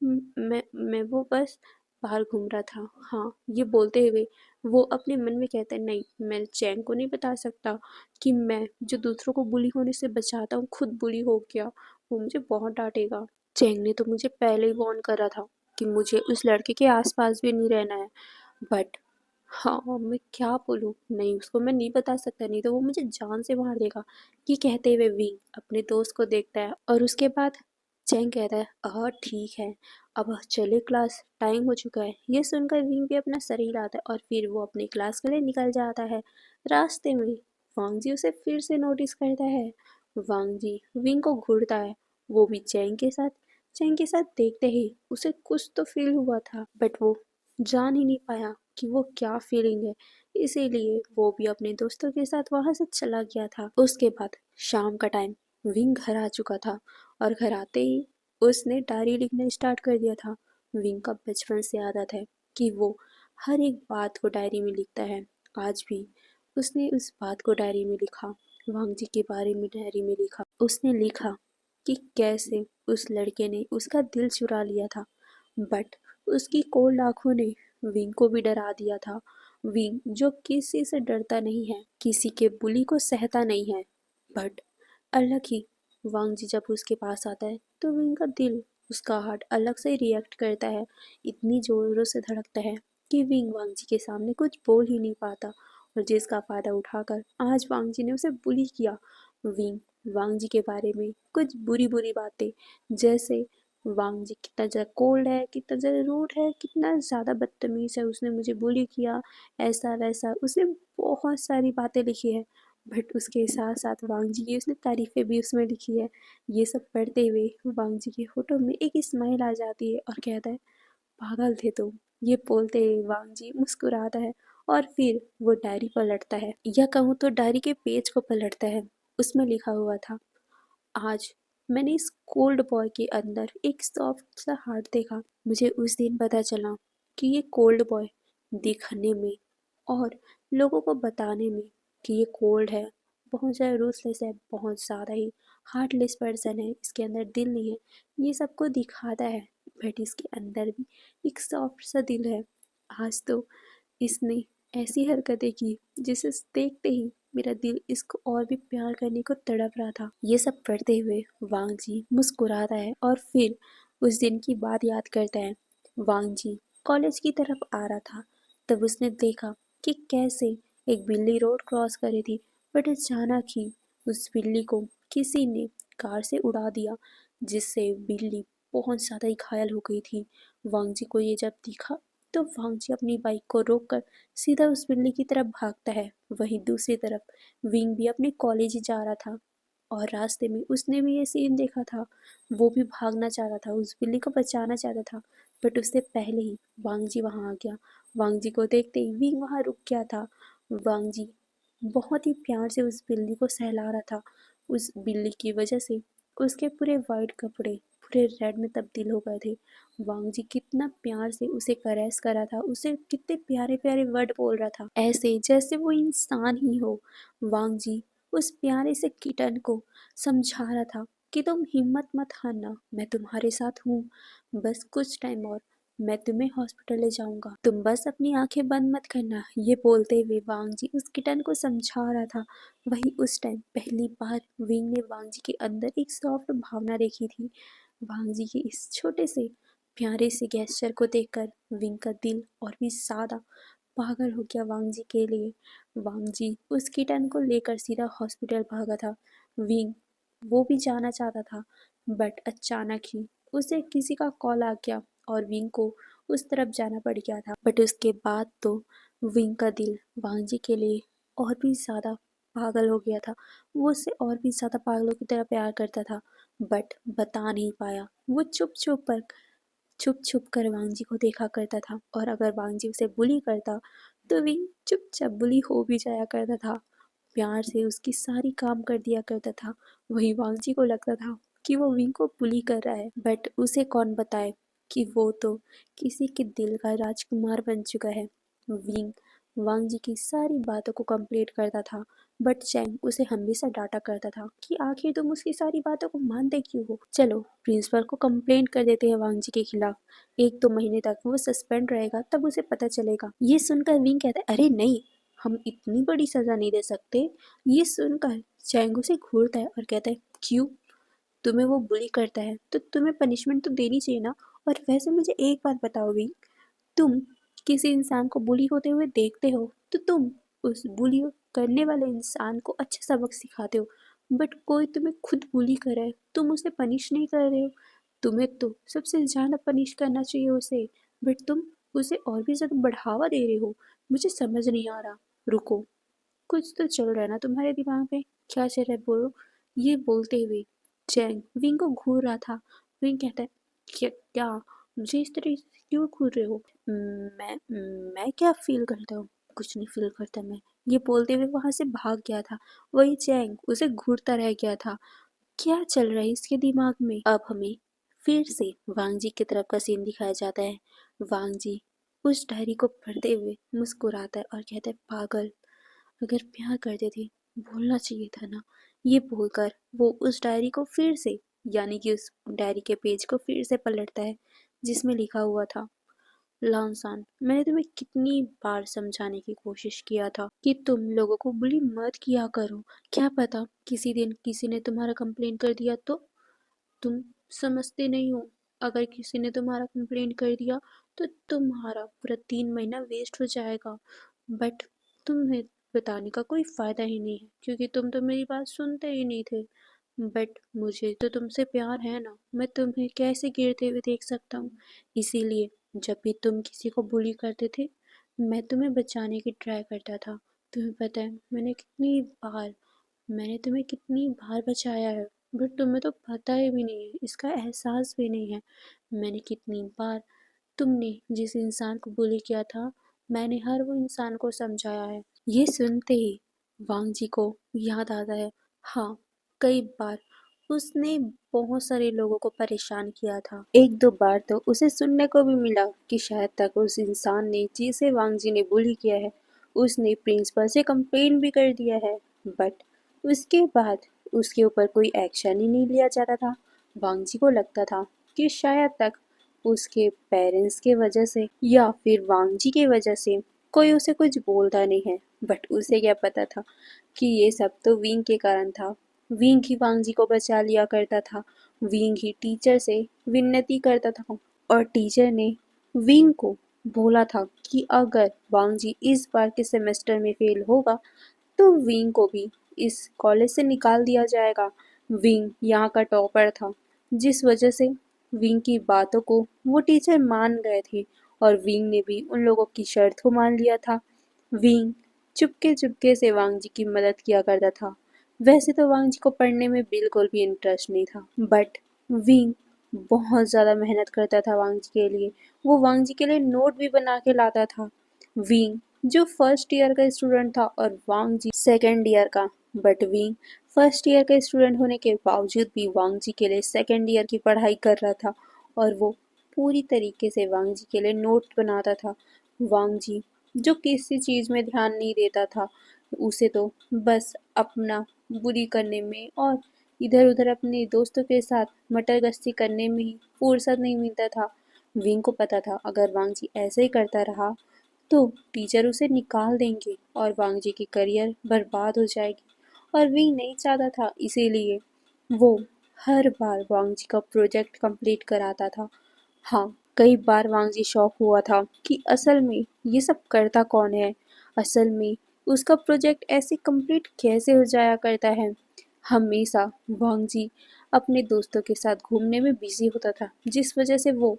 मैं वो बस बाहर घूम रहा था। हाँ, ये बोलते हुए वो अपने मन में कहता है, नहीं, मैं चैंग को नहीं बता सकता कि मैं जो दूसरों को बुली होने से बचाता हूँ खुद बुली हो गया। वो मुझे बहुत डांटेगा। चैंग ने तो मुझे पहले ही वार्न करा था कि मुझे उस लड़के के आसपास भी नहीं रहना है। बट हाँ, मैं क्या बोलूँ, नहीं, उसको मैं नहीं बता सकता, नहीं तो वो मुझे जान से मार देगा। ये कहते हुए विंग अपने दोस्त को देखता है और उसके बाद चैंग कहता है, हाँ ठीक है, अब चले क्लास, टाइम हो चुका है। ये सुनकर विंग भी अपना सर हिलाता है और फिर वो अपनी क्लास के लिए निकल जाता है। रास्ते में वांग जी उसे फिर से नोटिस करता है। वांग जी विंग को घूरता है, वो भी चैंग के साथ देखते ही उसे कुछ तो फील हुआ था, बट वो जान ही नहीं पाया कि वो क्या फीलिंग है। इसीलिए वो भी अपने दोस्तों के साथ वहां से चला गया था। उसके बाद शाम का टाइम, विंग घर आ चुका था और घर आते ही उसने डायरी लिखना स्टार्ट कर दिया था। विंग का बचपन से आदत है कि वो हर एक बात को डायरी में लिखता है। आज भी उसने उस बात को डायरी में लिखा। वांग जी के बारे में डायरी में लिखा। उसने लिखा कि कैसे उस लड़के ने उसका दिल चुरा लिया था, बट उसकी कोल्ड आंखों ने विंग को भी डरा दिया था। विंग जो किसी से डरता नहीं है, किसी के बुली को सहता नहीं है, बट अलग ही वांग जी जब उसके पास आता है तो विंग का दिल, उसका हार्ट अलग से रिएक्ट करता है। इतनी जोरों से धड़कता है कि विंग वांग जी के सामने कुछ बोल ही नहीं पाता और जिसका फायदा उठाकर आज वांग जी ने उसे बुली किया। विंग वांग जी के बारे में कुछ बुरी बुरी बातें, जैसे वांग जी कितना ज़्यादा कोल्ड है, कितना ज़्यादा रूड है, कितना ज़्यादा बदतमीज़ है, उसने मुझे बुली किया, ऐसा वैसा, उसने बहुत सारी बातें लिखी है। बट उसके साथ साथ वांग जी की उसने तारीफ़ें भी उसमें लिखी है। ये सब पढ़ते हुए वांग जी के होठों में एक स्माइल आ जाती है और कहता है, पागल थे तुम। ये बोलते ही वांग जी मुस्कुराता है और फिर वो डायरी पलटता है, या कहूँ तो डायरी के पेज को पलटता है। उसमें लिखा हुआ था, आज मैंने इस कोल्ड बॉय के अंदर एक सॉफ्ट सा हार्ट देखा। मुझे उस दिन पता चला कि ये कोल्ड बॉय दिखने में और लोगों को बताने में कि ये कोल्ड है, बहुत ज़्यादा रूथलेस है, बहुत ज़्यादा ही हार्टलेस पर्सन है, इसके अंदर दिल नहीं है, ये सबको दिखाता है, बट इसके अंदर भी एक सॉफ्ट सा दिल है। आज तो इसने ऐसी हरकतें की जिसे देखते ही मेरा दिल इसको और भी प्यार करने को तड़प रहा था। ये सब पढ़ते हुए वांग जी मुस्कुराता है और फिर उस दिन की बात याद करता है। वांग जी कॉलेज की तरफ आ रहा था, तब उसने देखा कि कैसे एक बिल्ली रोड क्रॉस कर रही थी। बट अचानक ही उस बिल्ली को किसी ने कार से उड़ा दिया, जिससे बिल्ली बहुत ज़्यादा ही घायल हो गई थी। वांग जी को ये जब दिखा तो वांग जी अपनी बाइक को रोककर सीधा उस बिल्ली की तरफ भागता है। वहीं दूसरी तरफ विंग भी अपने कॉलेज ही जा रहा था और रास्ते में उसने भी ये सीन देखा था। वो भी भागना चाहता था, उस बिल्ली को बचाना चाहता था, बट उससे पहले ही वांग जी वहाँ आ गया। वांग जी को देखते ही विंग वहाँ रुक गया था। वांग जी बहुत ही प्यार से उस बिल्ली को सहला रहा था। उस बिल्ली की वजह से उसके पूरे वाइट कपड़े पूरे रेड में तब्दील हो गए थे। वांग जी कितना प्यार से उसे कैरेस कर रहा था, उसे कितने प्यारे प्यारे वर्ड बोल रहा था, ऐसे जैसे वो इंसान ही हो। वांग जी उस प्यारे से किटन को समझा रहा था कि तुम हिम्मत मत हारना, मैं तुम्हारे साथ हूँ, बस कुछ टाइम और मैं तुम्हें हॉस्पिटल ले जाऊंगा, तुम बस अपनी आंखें बंद मत करना। ये बोलते हुए वांग जी उस किटन को समझा रहा था। वही उस टाइम पहली बार विंग ने वांग जी के अंदर एक सॉफ्ट भावना देखी थी। वांग जी के इस छोटे से प्यारे से गेस्चर को देखकर विंग का दिल और भी ज्यादा पागल हो गया वांग जी के लिए। वांग जी उस किटन को लेकर सीधा हॉस्पिटल भागा था। विंग वो भी जाना चाहता था, बट अचानक ही उसे किसी का कॉल आ गया और विंग को उस तरफ जाना पड़ गया था। बट उसके बाद तो विंग का दिल वांग जी के लिए और भी ज़्यादा पागल हो गया था। वो उससे और भी ज़्यादा पागलों की तरह प्यार करता था, बट बता नहीं पाया। वो छुप छुप कर वांग जी को देखा करता था, और अगर वांग जी उसे बुली करता तो विंग चुपचाप बुली हो भी जाया करता था। प्यार से उसकी सारी काम कर दिया करता था। वही वांग जी को लगता था कि वो विंग को बुली कर रहा है, बट उसे कौन बताए कि वो तो किसी के दिल का राजकुमार बन चुका है। विंग वांग जी की सारी बातों को कंप्लीट करता था, बट चैंग उसे हमेशा डांटा करता था कि आखिर तुम उसकी सारी बातों को मानते क्यों हो। चलो प्रिंसिपल को कंप्लेंट कर देते हैं वांग जी के खिलाफ, 1-2 महीने तक वो सस्पेंड रहेगा, तब उसे पता चलेगा। ये सुनकर विंग कहता है अरे नहीं, हम इतनी बड़ी सजा नहीं दे सकते। ये सुनकर चैंग उसे घूरता है और कहता है क्यों, तुम्हें वो बुली करता है तो तुम्हें पनिशमेंट तो देनी चाहिए ना। और वैसे मुझे एक बात बताओ विंग, तुम किसी इंसान को बुली होते हुए देखते हो तो तुम उस बुली करने वाले इंसान को अच्छा सबक सिखाते हो, बट कोई तुम्हें खुद बुली कर रहा है, तुम उसे पनिश नहीं कर रहे हो। तुम्हें तो सबसे ज़्यादा पनिश करना चाहिए उसे, बट तुम उसे और भी ज़्यादा बढ़ावा दे रहे हो। मुझे समझ नहीं आ रहा। रुको, कुछ तो चल रहा है ना तुम्हारे दिमाग में, क्या चल रहा है बोलो। ये बोलते हुए चैंग विंग को घूर रहा था। विंग कहता है क्या क्या, मुझे इस तरह से क्यों घूर रहे हो। मैं क्या फील करता हूँ, कुछ नहीं फील करता मैं। ये बोलते हुए वहां से भाग गया था। वही चैंग उसे घूरता रह गया था। क्या चल रहा है इसके दिमाग में। अब हमें फिर से वांग जी की तरफ का सीन दिखाया जाता है। वांग जी उस डायरी को पढ़ते हुए मुस्कुराता है और कहता है पागल, अगर प्यार करते थे बोलना चाहिए था ना। ये बोलकर वो उस डायरी को फिर से, यानी कि उस डायरी के पेज को फिर से पलटता है जिसमें लिखा हुआ था लॉन्सान, मैंने तुम्हें कितनी बार समझाने की कोशिश किया था कि तुम लोगों को बुली मत किया करो। क्या पता किसी दिन किसी ने तुम्हारा कंप्लेन कर दिया तो। तुम समझते नहीं हो, अगर किसी ने तुम्हारा कंप्लेंट कर दिया तो तुम्हारा पूरा 3 महीना वेस्ट हो जाएगा। बट तुम्हें बताने का कोई फ़ायदा ही नहीं है, क्योंकि तुम तो मेरी बात सुनते ही नहीं थे। बट मुझे तो तुमसे प्यार है ना, मैं तुम्हें कैसे गिरते हुए देख सकता हूँ। इसीलिए जब भी तुम किसी को बुली करते थे मैं तुम्हें बचाने की ट्राई करता था। तुम्हें पता है मैंने तुम्हें कितनी बार बचाया है, बट तुम्हें तो पता ही भी नहीं है, इसका एहसास भी नहीं है। मैंने कितनी बार, तुमने जिस इंसान को बुली किया था मैंने हर वो इंसान को समझाया है। ये सुनते ही वांग जी को याद आता है, हाँ कई बार उसने बहुत सारे लोगों को परेशान किया था। 1-2 बार तो उसे सुनने को भी मिला कि शायद तक उस इंसान ने जिसे वांग जी ने बुली किया है उसने प्रिंसिपल से कंप्लेन भी कर दिया है, बट उसके बाद उसके ऊपर कोई एक्शन ही नहीं लिया जाता था। वांग जी को लगता था कि शायद तक उसके पेरेंट्स के वजह से या फिर वांग जी के वजह से कोई उसे कुछ बोलता नहीं है, बट उसे क्या पता था कि ये सब तो विंग के कारण था। विंग ही वांग जी को बचा लिया करता था। विंग ही टीचर से विनती करता था और टीचर ने विंग को बोला था कि अगर वांग जी इस बार के सेमेस्टर में फेल होगा तो विंग को भी इस कॉलेज से निकाल दिया जाएगा। विंग यहाँ का टॉपर था, जिस वजह से विंग की बातों को वो टीचर मान गए थे और विंग ने भी उन लोगों की शर्त को मान लिया था। विंग चुपके चुपके से वांग जी की मदद किया करता था। वैसे तो वांग जी को पढ़ने में बिल्कुल भी इंटरेस्ट नहीं था, बट विंग बहुत ज़्यादा मेहनत करता था वांग जी के लिए। वो वांग जी के लिए नोट भी बना के लाता था। विंग जो फर्स्ट ईयर का स्टूडेंट था और वांग जी सेकेंड ईयर का, बट विंग फर्स्ट ईयर का स्टूडेंट होने के बावजूद भी वांग जी के लिए सेकेंड ईयर की पढ़ाई कर रहा था और वो पूरी तरीके से वांग जी के लिए नोट बनाता था। वांग जी जो किसी चीज़ में ध्यान नहीं देता था, उसे तो बस अपना बुरी करने में और इधर उधर अपने दोस्तों के साथ मटर गश्ती करने में ही फुर्सत नहीं मिलता था। विंग को पता था अगर वांग जी ऐसे ही करता रहा तो टीचर उसे निकाल देंगे और वांग जी की करियर बर्बाद हो जाएगी और विंग नहीं चाहता था, इसीलिए वो हर बार वांग जी का प्रोजेक्ट कंप्लीट कराता था। हाँ, कई बार वांग जी शॉक हुआ था कि असल में ये सब करता कौन है। असल में उसका प्रोजेक्ट ऐसे कंप्लीट कैसे हो जाया करता है। हमेशा वांग जी अपने दोस्तों के साथ घूमने में बिजी होता था, जिस वजह से वो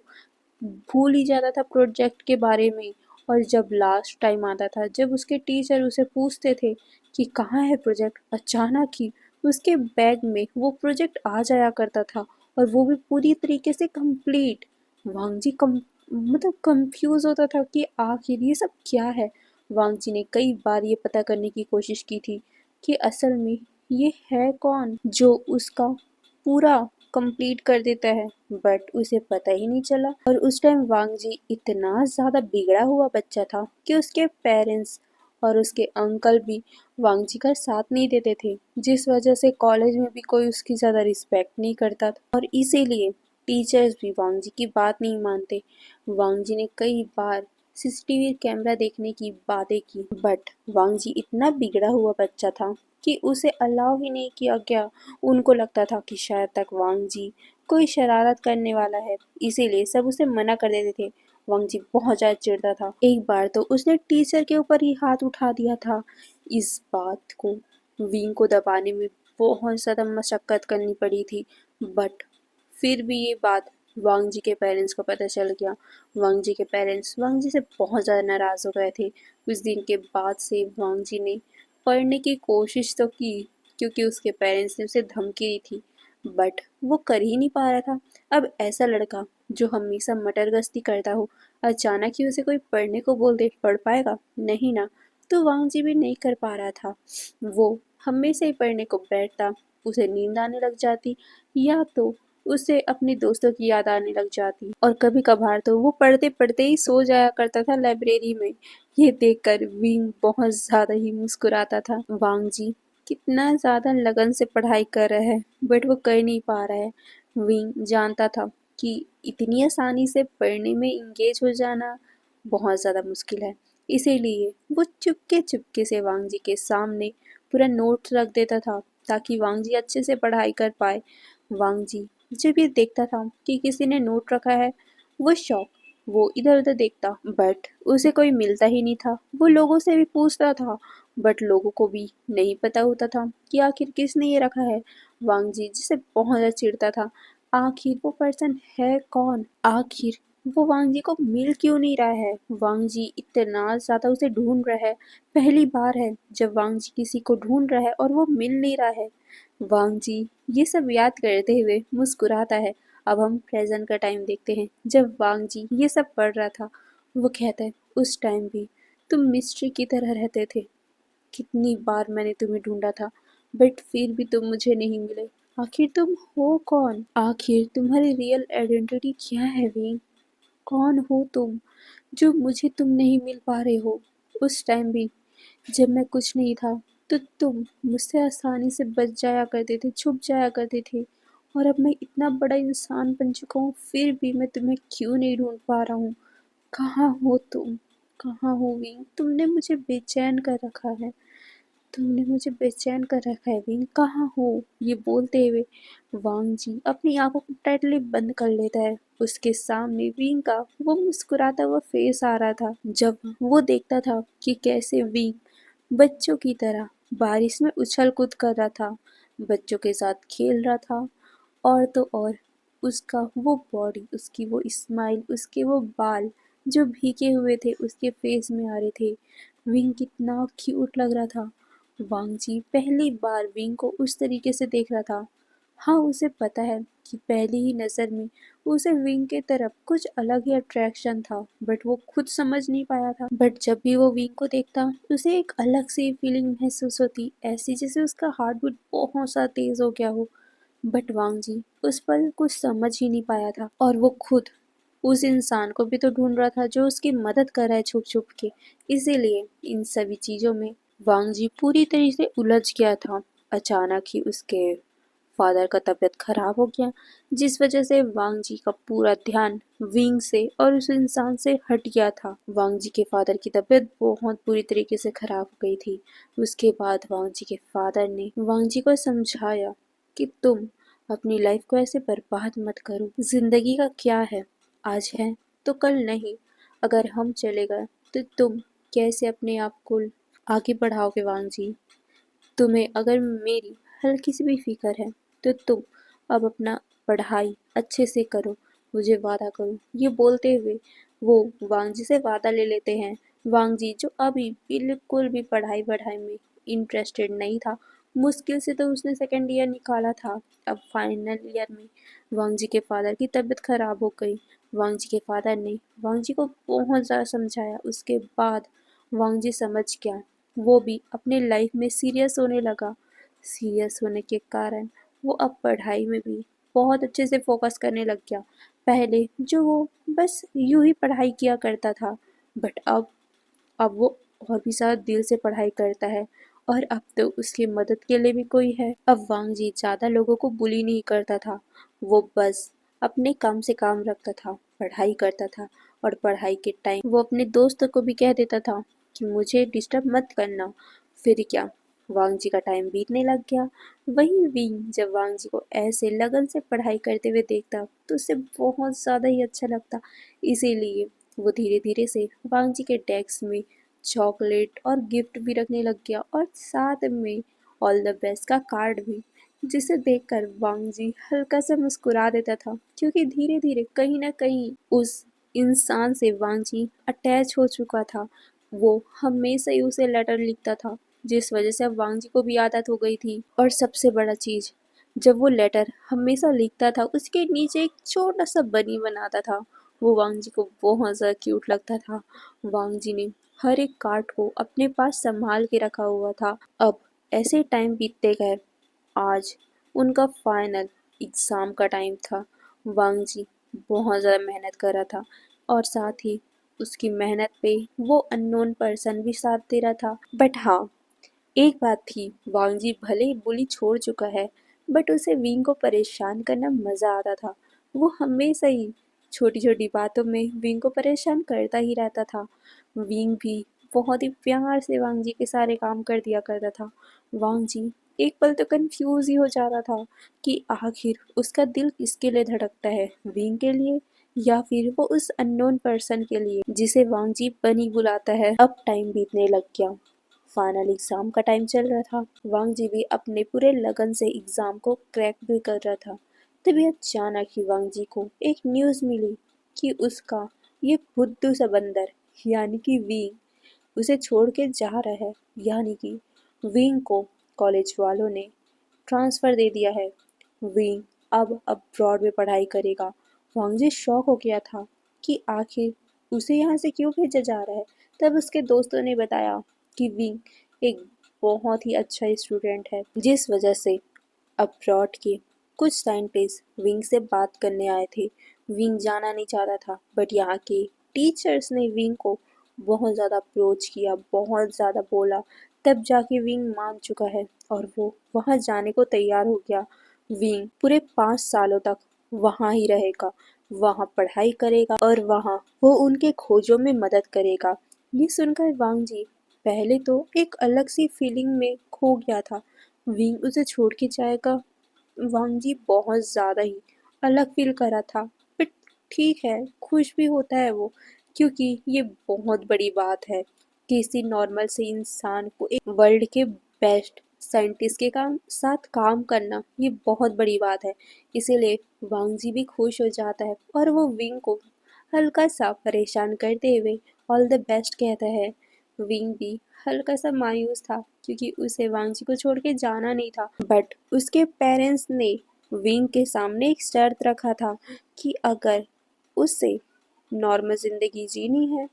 भूल ही जाता था प्रोजेक्ट के बारे में। और जब लास्ट टाइम आता था, जब उसके टीचर उसे पूछते थे कि कहाँ है प्रोजेक्ट, अचानक ही उसके बैग में वो प्रोजेक्ट आ जाया करता था और वो भी पूरी तरीके से कंप्लीट। वांग जी मतलब कंफ्यूज होता था कि आखिर ये सब क्या है। वांग जी ने कई बार ये पता करने की कोशिश की थी कि असल में ये है कौन जो उसका पूरा कंप्लीट कर देता है, बट उसे पता ही नहीं चला। और उस टाइम वांग जी इतना ज़्यादा बिगड़ा हुआ बच्चा था कि उसके पेरेंट्स और उसके अंकल भी वांग जी का साथ नहीं देते थे, जिस वजह से कॉलेज में भी कोई उसकी ज़्यादा रिस्पेक्ट नहीं करता था और इसीलिए टीचर्स भी वांग जी की बात नहीं मानते। वांग जी ने कई बार सीसीटीवी कैमरा देखने की बातें की, बट वांग जी इतना बिगड़ा हुआ बच्चा था कि उसे अलाउ ही नहीं किया गया। उनको लगता था कि शायद तक वांग जी कोई शरारत करने वाला है, इसीलिए सब उसे मना कर देते थे। वांग जी बहुत ज़्यादा चिढ़ता था। एक बार तो उसने टीचर के ऊपर ही हाथ उठा दिया था। इस बात को विंग को दबाने में बहुत ज़्यादा मशक्कत करनी पड़ी थी, बट फिर भी ये बात वांग जी के पेरेंट्स को पता चल गया। वांग जी के पेरेंट्स वांग जी से बहुत ज़्यादा नाराज़ हो गए थे। उस दिन के बाद से वांग जी ने पढ़ने की कोशिश तो की, क्योंकि उसके पेरेंट्स ने उसे धमकी दी थी, बट वो कर ही नहीं पा रहा था। अब ऐसा लड़का जो हमेशा मटर गश्ती करता हो, अचानक ही उसे कोई पढ़ने को बोल दे, पढ़ पाएगा नहीं ना। तो वांग जी भी नहीं कर पा रहा था। वो हमेशा ही पढ़ने को बैठता, उसे नींद आने लग जाती या तो उसे अपने दोस्तों की याद आने लग जाती और कभी कभार तो वो पढ़ते पढ़ते ही सो जाया करता था लाइब्रेरी में। ये देखकर विंग बहुत ज़्यादा ही मुस्कुराता था। वांग जी कितना ज़्यादा लगन से पढ़ाई कर रहा है, बट वो कर नहीं पा रहा है। विंग जानता था कि इतनी आसानी से पढ़ने में इंगेज हो जाना बहुत ज़्यादा मुश्किल है, इसीलिए वो चुपके चुपके से वांग जी के सामने पूरा नोट रख देता था ताकि वांग जी अच्छे से पढ़ाई कर पाए। वांग जी जब ये देखता था कि किसी ने नोट रखा है, वो शौक वो इधर उधर देखता, बट उसे कोई मिलता ही नहीं था। वो लोगों से भी पूछता था, बट लोगों को भी नहीं पता होता था कि आखिर किसने ये रखा है। वांग जी जिसे बहुत ज़्यादा चिढ़ता था, आखिर वो पर्सन है कौन, आखिर वो वांग जी को मिल क्यों नहीं रहा है। वांग जी इतना ज़्यादा उसे ढूंढ रहा है, पहली बार है जब वांग जी किसी को ढूंढ रहा है और वो मिल नहीं रहा है। वांग जी ये सब याद करते हुए मुस्कुराता है। अब हम प्रेजेंट का टाइम देखते हैं, जब वांग जी ये सब पढ़ रहा था। वो कहता है, उस टाइम भी तुम मिस्ट्री की तरह रहते थे, कितनी बार मैंने तुम्हें ढूंढा था, बट फिर भी तुम मुझे नहीं मिले। आखिर तुम हो कौन, आखिर तुम्हारी रियल आइडेंटिटी क्या है विंग, कौन हो तुम जो मुझे तुम नहीं मिल पा रहे हो। उस टाइम भी जब मैं कुछ नहीं था तो तुम मुझसे आसानी से बच जाया करते थे, छुप जाया करते थे, और अब मैं इतना बड़ा इंसान बन चुका हूँ, फिर भी मैं तुम्हें क्यों नहीं ढूंढ पा रहा हूँ। कहाँ हो तुम, कहाँ हो विंग, तुमने मुझे बेचैन कर रखा है, तुमने मुझे बेचैन कर रखा है विंग, कहाँ हो। ये बोलते हुए वांग जी अपनी आंखों को टाइटली बंद कर लेता है। उसके सामने विंग का वो मुस्कुराता हुआ फेस आ रहा था, जब वो देखता था कि कैसे विंग बच्चों की तरह बारिश में उछल कूद कर रहा था, बच्चों के साथ खेल रहा था। और तो और उसका वो बॉडी, उसकी वो स्माइल, उसके वो बाल जो भीगे हुए थे उसके फेस में आ रहे थे। विंग कितना क्यूट लग रहा था। वांगजी पहली बार विंग को उस तरीके से देख रहा था। हाँ, उसे पता है कि पहली ही नज़र में उसे विंग के तरफ कुछ अलग ही अट्रैक्शन था, बट वो खुद समझ नहीं पाया था। बट जब भी वो विंग को देखता उसे एक अलग सी फीलिंग महसूस होती, ऐसी जैसे उसका हार्ट बीट बहुत सा तेज हो गया हो। बट वांगजी उस पल कुछ समझ ही नहीं पाया था, और वो खुद उस इंसान को भी तो ढूंढ रहा था जो उसकी मदद कर रहा है छुप छुप के। इसीलिए इन सभी चीजों में वांगजी पूरी तरह से उलझ गया था। अचानक ही उसके फादर का तबीयत खराब हो गया, जिस वजह से वांगजी का पूरा ध्यान विंग से और उस इंसान से हट गया था। वांगजी के फादर की तबीयत बहुत बुरी तरीके से खराब हो गई थी। उसके बाद वांगजी के फादर ने वांगजी को समझाया कि तुम अपनी लाइफ को ऐसे बर्बाद मत करो। जिंदगी का क्या है, आज है तो कल नहीं। अगर हम चले गए तो तुम कैसे अपने आप को आगे बढ़ाओगे वांगजी? तुम्हें अगर मेरी हल्की सी भी फिक्र है तो तुम अब अपना पढ़ाई अच्छे से करो, मुझे वादा करो। ये बोलते हुए वो वांगजी से वादा ले लेते हैं। वांगजी जो अभी बिल्कुल भी पढ़ाई वढ़ाई में इंटरेस्टेड नहीं था, मुश्किल से तो उसने सेकेंड ईयर निकाला था। अब फाइनल ईयर में वांगजी के फादर की तबीयत खराब हो गई। वांगजी के फादर ने वांगजी को बहुत ज़्यादा समझाया, उसके बाद वांगजी समझ गया। वो भी अपने लाइफ में सीरियस होने लगा। सीरियस होने के कारण वो अब पढ़ाई में भी बहुत अच्छे से फोकस करने लग गया। पहले जो वो बस यूं ही पढ़ाई किया करता था, बट अब वो और भी ज़्यादा दिल से पढ़ाई करता है, और अब तो उसकी मदद के लिए भी कोई है। अब वांगजी ज़्यादा लोगों को बुली नहीं करता था, वो बस अपने काम से काम रखता था, पढ़ाई करता था। और पढ़ाई के टाइम वो अपने दोस्तों को भी कह देता था कि मुझे डिस्टर्ब मत करना। फिर क्या, वांगजी का टाइम बीतने लग गया। वहीं विंग जब वांगजी को ऐसे लगन से पढ़ाई करते हुए देखता तो उसे बहुत ज़्यादा ही अच्छा लगता। इसीलिए वो धीरे धीरे से वांगजी के डेस्क में चॉकलेट और गिफ्ट भी रखने लग गया, और साथ में ऑल द बेस्ट का कार्ड भी, जिसे देखकर वांगजी हल्का सा मुस्कुरा देता था, क्योंकि धीरे धीरे कहीं ना कहीं उस इंसान से वांगजी अटैच हो चुका था। वो हमेशा ही उसे लेटर लिखता था, जिस वजह से अब वांगजी को भी आदत हो गई थी। और सबसे बड़ा चीज, जब वो लेटर हमेशा लिखता था उसके नीचे एक छोटा सा बनी बनाता था। वो वांगजी को बहुत ज़्यादा क्यूट लगता था। वांगजी ने हर एक कार्ड को अपने पास संभाल के रखा हुआ था। अब ऐसे टाइम बीतते गए। आज उनका फाइनल एग्ज़ाम का टाइम था। वांगजी बहुत ज़्यादा मेहनत कर रहा था, और साथ ही उसकी मेहनत पे वो अननोन पर्सन भी साथ दे रहा था। बट हाँ, एक बात थी, वांगजी भले ही बुली छोड़ चुका है, बट उसे विंग को परेशान करना मज़ा आता था। वो हमेशा ही छोटी छोटी बातों में विंग को परेशान करता ही रहता था। विंग भी बहुत ही प्यार से वांगजी के सारे काम कर दिया करता था। वांगजी एक पल तो कंफ्यूज ही हो जा रहा था कि आखिर उसका दिल किसके लिए धड़कता है, विंग के लिए या फिर वो उस अननोन पर्सन के लिए जिसे वांगजी बनी बुलाता है। अब टाइम बीतने लग गया। फाइनल एग्जाम का टाइम चल रहा था। वांगजी भी अपने पूरे लगन से एग्जाम को क्रैक भी कर रहा था। तभी अचानक ही वांगजी को एक न्यूज़ मिली कि उसका ये बुद्धू सा बंदर यानी कि विंग उसे छोड़ के जा रहा है। यानी कि विंग को कॉलेज वालों ने ट्रांसफ़र दे दिया है। विंग अब अब्रॉड में पढ़ाई करेगा। वांगजी शॉक हो गया था कि आखिर उसे यहाँ से क्यों भेजा जा रहा है। तब उसके दोस्तों ने बताया कि विंग एक बहुत ही अच्छा स्टूडेंट है, जिस वजह से अब्रॉड के कुछ साइंटिस्ट विंग से बात करने आए थे। विंग जाना नहीं चाहता था, बट यहाँ के टीचर्स ने विंग को बहुत ज़्यादा अप्रोच किया, बहुत ज़्यादा बोला, तब जाके विंग मान चुका है और वो वहाँ जाने को तैयार हो गया। विंग पूरे 5 सालों तक वहाँ ही रहेगा, वहाँ पढ़ाई करेगा और वहाँ वो उनके खोजों में मदद करेगा। ये सुनकर वांगजी पहले तो एक अलग सी फीलिंग में खो गया था। विंग उसे छोड़ के जाएगा, वांगजी बहुत ज़्यादा ही अलग फील कर रहा था। बट ठीक है, खुश भी होता है वो, क्योंकि ये बहुत बड़ी बात है। किसी नॉर्मल से इंसान को एक वर्ल्ड के बेस्ट साइंटिस्ट के साथ काम करना ये बहुत बड़ी बात है। इसीलिए वांग जी भी खुश हो जाता है और वो विंग को हल्का सा परेशान करते हुए ऑल द बेस्ट कहता है। विंग भी हल्का सा मायूस था क्योंकि उसे वांग जी को छोड़ के जाना नहीं था, बट उसके पेरेंट्स ने विंग के सामने एक शर्त रखा था कि अगर उसे नॉर्मल जिंदगी जीनी है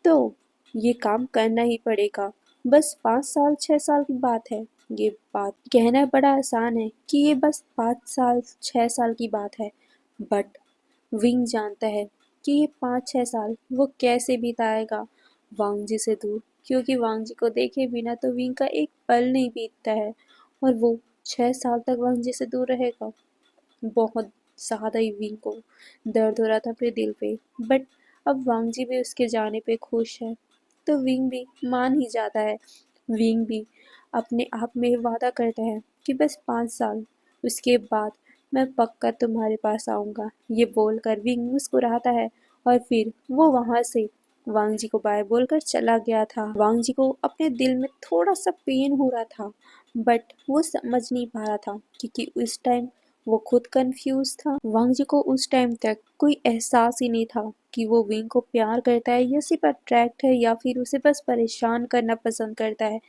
तो ये काम करना ही पड़ेगा। बस 5 साल 6 साल की बात है। ये बात कहना बड़ा आसान है कि ये बस 5 साल 6 साल की बात है, बट विंग जानता है कि ये 5 6 साल वो कैसे बिताएगा वांग जी से दूर, क्योंकि वांग जी को देखे बिना तो विंग का एक पल नहीं बीतता है और वो 6 साल तक वांग जी से दूर रहेगा। बहुत ज़्यादा ही विंग को दर्द हो रहा था अपने दिल पे, बट अब वांग जी भी उसके जाने पे खुश है तो विंग भी मान ही जाता है। विंग भी अपने आप में वादा करता है कि बस 5 साल, उसके बाद मैं पक्का तुम्हारे पास आऊँगा। ये बोलकर विंग मुस्कुराता है और फिर वो वहाँ से वांग जी को बाय बोलकर चला गया था। वांग जी को अपने दिल में थोड़ा सा पेन हो रहा था, बट वो समझ नहीं पा रहा था क्योंकि उस टाइम वो खुद कंफ्यूज था। वांग जी को उस टाइम तक कोई एहसास ही नहीं था कि वो विंग को प्यार करता है या सिर्फ अट्रैक्ट है या फिर उसे बस परेशान करना पसंद करता है,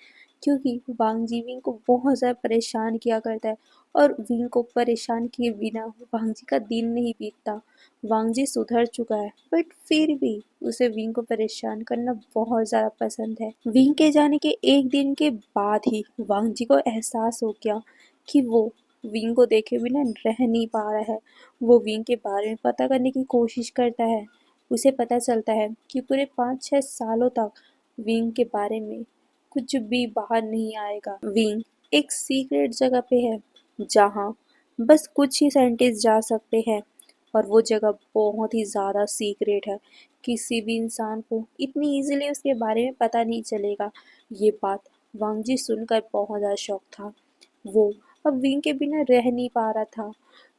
क्योंकि वांग जी विंग को बहुत ज़्यादा परेशान किया करता है और विंग को परेशान किए बिना वांग जी का दिन नहीं बीतता। वांग जी सुधर चुका है बट फिर भी उसे विंग को परेशान करना बहुत ज़्यादा पसंद है। विंग के जाने के एक दिन के बाद ही वांग जी को एहसास हो गया कि वो विंग को देखे बिना रह नहीं पा रहा है। वो विंग के बारे में पता करने की कोशिश करता है। उसे पता चलता है कि पूरे 5 6 सालों तक विंग के बारे में कुछ भी बाहर नहीं आएगा। विंग एक सीक्रेट जगह पे है जहाँ बस कुछ ही साइंटिस्ट जा सकते हैं और वो जगह बहुत ही ज़्यादा सीक्रेट है। किसी भी इंसान को इतनी इजीली उसके बारे में पता नहीं चलेगा। ये बात वांग जी सुनकर बहुत ज़्यादा शॉक था। वो अब विंग के बिना रह नहीं पा रहा था।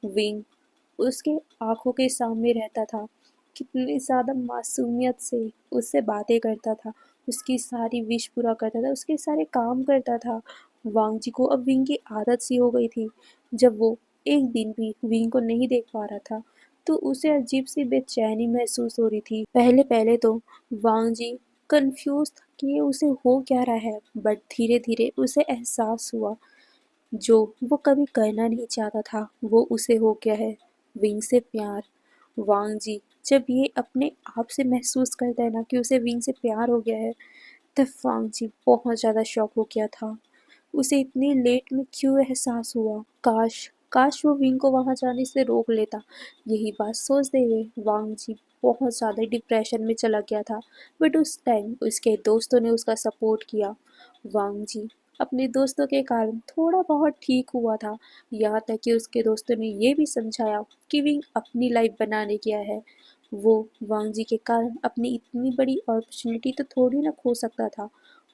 विंग उसके आंखों के सामने रहता था, कितनी ज़्यादा मासूमियत से उससे बातें करता था, उसकी सारी विश पूरा करता था, उसके सारे काम करता था। वांग जी को अब विंग की आदत सी हो गई थी। जब वो एक दिन भी विंग को नहीं देख पा रहा था तो उसे अजीब सी बेचैनी महसूस हो रही थी। पहले पहले तो वांग जी कंफ्यूज था कि ये उसे हो क्या रहा है, बट धीरे धीरे उसे एहसास हुआ जो वो कभी करना नहीं चाहता था वो उसे हो गया है, विंग से प्यार। वांग जी जब ये अपने आप से महसूस करता है ना कि उसे विंग से प्यार हो गया है, तब वांग जी बहुत ज़्यादा शॉक हो गया था। उसे इतनी लेट में क्यों एहसास हुआ? काश काश वो विंग को वहां जाने से रोक लेता। यही बात सोचते हुए वांग जी बहुत ज़्यादा डिप्रेशन में चला गया था, बट उस टाइम उसके दोस्तों ने उसका सपोर्ट किया। वांग जी अपने दोस्तों के कारण थोड़ा बहुत ठीक हुआ था, यहाँ तक कि उसके दोस्तों ने ये भी समझाया कि विंग अपनी लाइफ बनाने गया है। वो वांग जी के कारण अपनी इतनी बड़ी अपॉर्चुनिटी तो थोड़ी ना खो सकता था।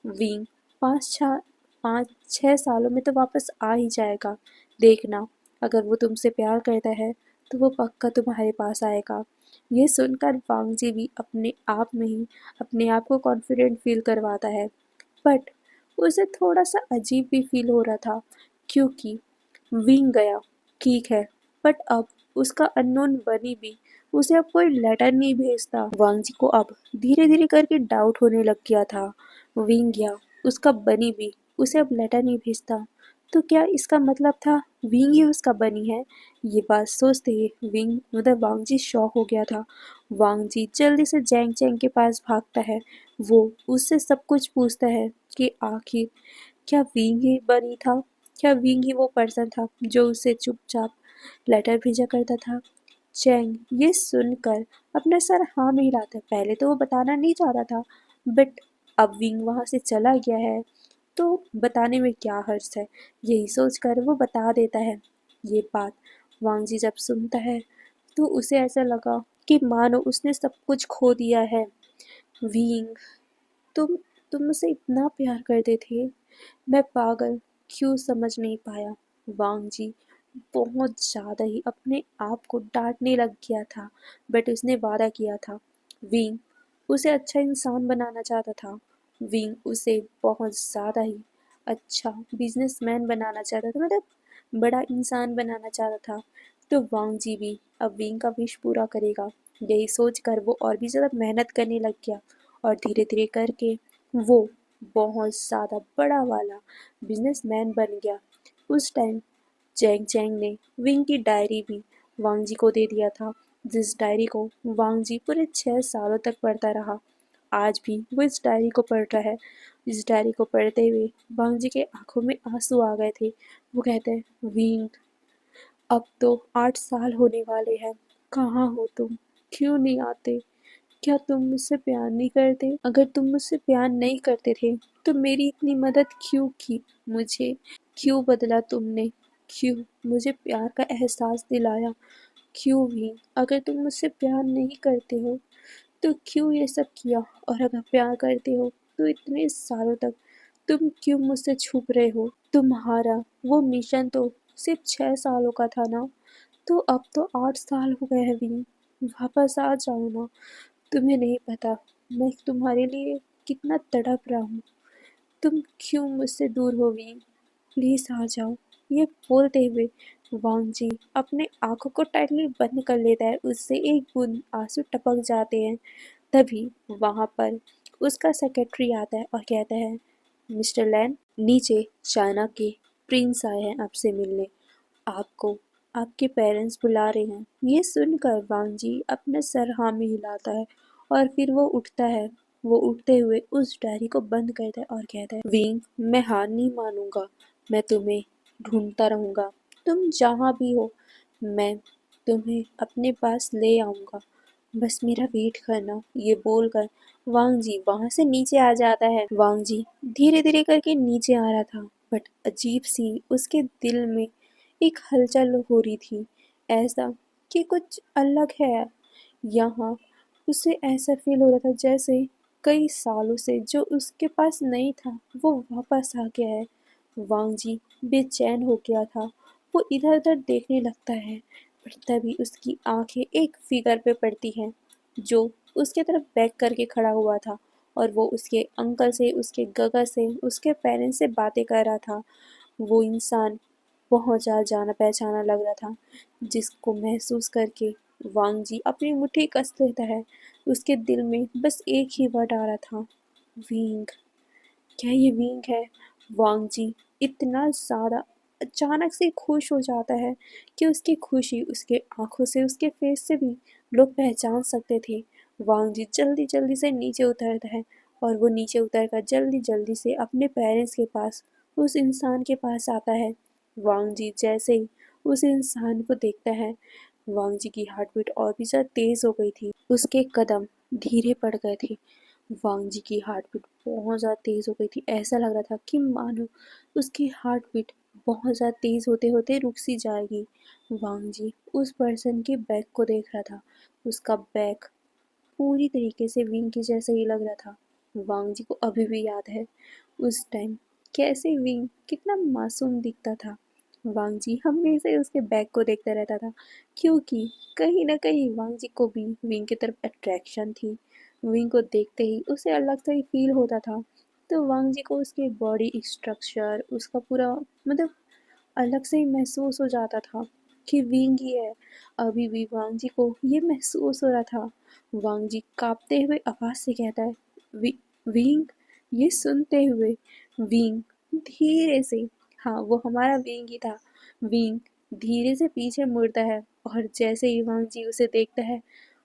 विंग 5 6 5 6 सालों में तो वापस आ ही जाएगा। देखना, अगर वो तुमसे प्यार करता है तो वो पक्का तुम्हारे पास आएगा। ये सुनकर वांग जी भी अपने आप में ही अपने आप को कॉन्फिडेंट फील करवाता है, बट उसे थोड़ा सा अजीब भी फील हो रहा था क्योंकि विंग गया ठीक है, बट अब उसका अननोन बनी भी उसे अब कोई लेटर नहीं भेजता। वांग जी को अब धीरे धीरे करके डाउट होने लग गया था। विंग गया, उसका बनी भी उसे अब लेटर नहीं भेजता, तो क्या इसका मतलब था विंग ही उसका बनी है? ये बात सोचते ही विंग मतलब वांग जी शॉक हो गया था। वांग जी जल्दी से जैंग चैंग के पास भागता है। वो उससे सब कुछ पूछता है कि आखिर क्या विंग ही बनी था? क्या विंग ही वो पर्सन था जो उसे चुपचाप लेटर भेजा करता था? चैंग ये सुनकर अपना सर हाँ में हिलाता है। पहले तो वो बताना नहीं चाहता था, बट अब विंग वहाँ से चला गया है तो बताने में क्या हर्ज है, यही सोचकर वो बता देता है। ये बात वांग जी जब सुनता है तो उसे ऐसा लगा कि मानो उसने सब कुछ खो दिया है। विंग, तुम तुम मुझसे इतना प्यार करते थे, मैं पागल क्यों समझ नहीं पाया। वांग जी बहुत ज़्यादा ही अपने आप को डांटने लग गया था, बट उसने वादा किया था। विंग उसे अच्छा इंसान बनाना चाहता था। विंग उसे बहुत ज़्यादा ही अच्छा बिजनेसमैन बनाना चाहता था, मतलब बड़ा इंसान बनाना चाहता था। तो वांग जी भी अब विंग का विश पूरा करेगा, यही सोचकर वो और भी ज़्यादा मेहनत करने लग गया और धीरे धीरे करके वो बहुत ज़्यादा बड़ा वाला बिजनेसमैन बन गया। उस टाइम चैंग चैंग ने विंग की डायरी भी वांग जी को दे दिया था, जिस डायरी को वांग जी पूरे 6 सालों तक पढ़ता रहा। आज भी वो इस डायरी को पढ़ रहा है। इस डायरी को पढ़ते हुए वांग जी के आंखों में आंसू आ गए थे। वो कहते हैं, विंग अब तो 8 साल होने वाले हैं, कहाँ हो तुम, क्यों नहीं आते, क्या तुम मुझसे प्यार नहीं करते? अगर तुम मुझसे प्यार नहीं करते थे तो मेरी इतनी मदद क्यों की, मुझे क्यों बदला तुमने, क्यों मुझे प्यार का एहसास दिलाया, क्यों भी? अगर तुम मुझसे प्यार नहीं करते हो तो क्यों ये सब किया, और अगर प्यार करते हो तो इतने सालों तक तुम क्यों मुझसे छुप रहे हो? तुम्हारा वो मिशन तो सिर्फ 6 सालों का था ना, तो अब तो 8 साल हो गए हैं विनी, वापस आ जाओ ना। तुम्हें नहीं पता मैं तुम्हारे लिए कितना तड़प रहा हूँ, तुम क्यों मुझसे दूर हो विनी, प्लीज आ जाओ। ये बोलते हुए वांग जी अपने आंखों को टाइटली बंद कर लेता है, उससे एक बूंद आंसू टपक जाते हैं। तभी वहां पर उसका सेक्रेटरी आता है और कहता है, मिस्टर लैन, नीचे चाइना के प्रिंस आए हैं आपसे मिलने, आपको आपके पेरेंट्स बुला रहे हैं। ये सुनकर वांग जी अपने सर हाँ में हिलाता है और फिर वो उठता है। वो उठते हुए उस डायरी को बंद करता है और कहता है, विंग मैं हार नहीं मानूंगा, मैं तुम्हें ढूंढता रहूंगा, तुम जहाँ भी हो मैं तुम्हें अपने पास ले आऊंगा, बस मेरा वेट करना। ये बोलकर वांग जी वहां से नीचे आ जाता है। वांग जी धीरे धीरे करके नीचे आ रहा था, बट अजीब सी उसके दिल में एक हलचल हो रही थी, ऐसा कि कुछ अलग है यहाँ। उसे ऐसा फील हो रहा था जैसे कई सालों से जो उसके पास नहीं था वो वापस आ गया है। वांग जी बेचैन हो गया था, वो इधर उधर देखने लगता है, पर तभी उसकी आंखें एक फिगर पे पड़ती हैं जो उसके तरफ बैक करके खड़ा हुआ था, और वो उसके अंकल से, उसके गगा से, उसके पेरेंट्स से बातें कर रहा था। वो इंसान बहुत ज़्यादा जाना पहचाना लग रहा था, जिसको महसूस करके वांग जी अपनी मुट्ठी कस लेता है। उसके दिल में बस एक ही वर्ड आ रहा था, विंग। क्या ये विंग है? वांग जी इतना ज़्यादा अचानक से खुश हो जाता है कि उसकी खुशी उसके आंखों से, उसके फेस से भी लोग पहचान सकते थे। वांग जी जल्दी जल्दी से नीचे उतरता है और वो नीचे उतर कर जल्दी जल्दी से अपने पेरेंट्स के पास, उस इंसान के पास आता है। वांग जी जैसे ही उस इंसान को देखता है, वांग जी की हार्ट बीट और भी ज़्यादा तेज़ हो गई थी, उसके कदम धीरे पड़ गए थे। वांग जी की हार्ट बीट बहुत ज़्यादा तेज़ हो गई थी, ऐसा लग रहा था कि मानो उसकी हार्ट बीट बहुत ज़्यादा तेज़ होते होते रुक सी जाएगी। वांग जी उस पर्सन के बैग को देख रहा था, उसका बैग पूरी तरीके से विंग के जैसा ही लग रहा था। वांग जी को अभी भी याद है उस टाइम कैसे विंग कितना मासूम दिखता था। वांग जी हमेशा ही उसके बैग को देखता रहता था, क्योंकि कहीं ना कहीं वांग जी को भी विंग की तरफ अट्रैक्शन थी। विंग को देखते ही उसे अलग सा ही फील होता था। तो वांग जी को उसके बॉडी स्ट्रक्चर, उसका पूरा मतलब अलग से ही महसूस हो जाता था कि विंग ही है। अभी भी वांग जी को ये महसूस हो रहा था। वांग जी कांपते हुए आवाज से कहता है, विंग। ये सुनते हुए विंग धीरे से, हाँ वो हमारा विंग ही था, विंग धीरे से पीछे मुड़ता है, और जैसे ही वांग जी उसे देखता है,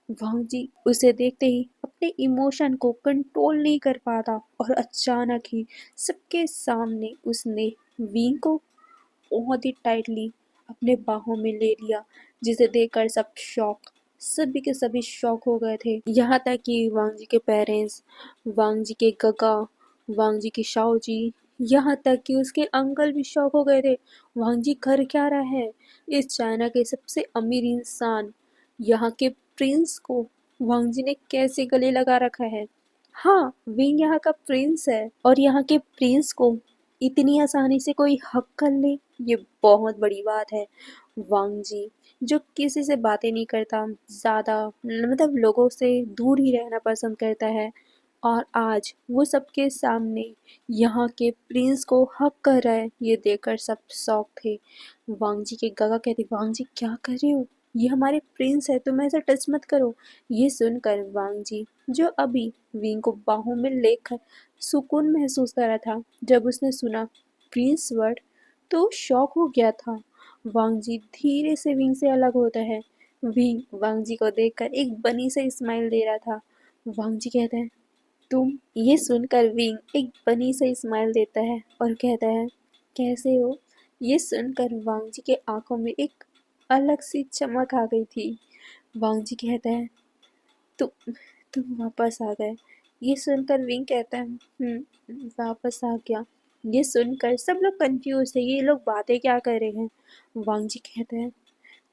वांग जी उसे देखते ही अपने इमोशन को कंट्रोल नहीं कर पाता, और अचानक ही सबके सामने उसने विंग को बहुत ही टाइटली अपने बाहों में ले लिया, जिसे देखकर सब शॉक, सभी के सभी शॉक हो गए थे। यहाँ तक कि वांग जी के पेरेंट्स, वांग जी के गगा, वांग जी के शाओ जी, यहाँ तक कि उसके अंकल भी शॉक हो गए थे। वांग जी कर क्या रहा है? इस चाइना के सबसे अमीर इंसान, यहाँ के प्रिंस को वांग जी ने कैसे गले लगा रखा है? हाँ, विंग यहाँ का प्रिंस है, और यहाँ के प्रिंस को इतनी आसानी से कोई हक कर ले, ये बहुत बड़ी बात है। वांग जी जो किसी से बातें नहीं करता, ज़्यादा मतलब लोगों से दूर ही रहना पसंद करता है, और आज वो सबके सामने यहाँ के प्रिंस को हक कर रहा है। ये देखकर सब शॉक थे। वांग जी के गगा कहते, वांग जी क्या कर रहे हो, ये हमारे प्रिंस है, तुम ऐसा टच मत करो। ये सुनकर वांग जी, जो अभी विंग को बाहों में लेकर सुकून महसूस कर रहा था, जब उसने सुना प्रिंस वर्ड तो शॉक हो गया था। वांग जी धीरे से विंग से अलग होता है। विंग वांग जी को देखकर एक बनी से स्माइल दे रहा था। वांग जी कहते हैं, तुम। ये सुनकर विंग एक बनी से स्माइल देता है और कहता है, कैसे हो। ये सुनकर वांग जी के आंखों में एक अलग सी चमक आ गई थी। वांग जी कहता है, तुम तुम वापस आ गए। ये सुनकर विंग कहता है, वापस आ गया। ये सुनकर सब लोग कंफ्यूज थे, ये लोग बातें क्या कर रहे हैं। वांग जी कहते हैं,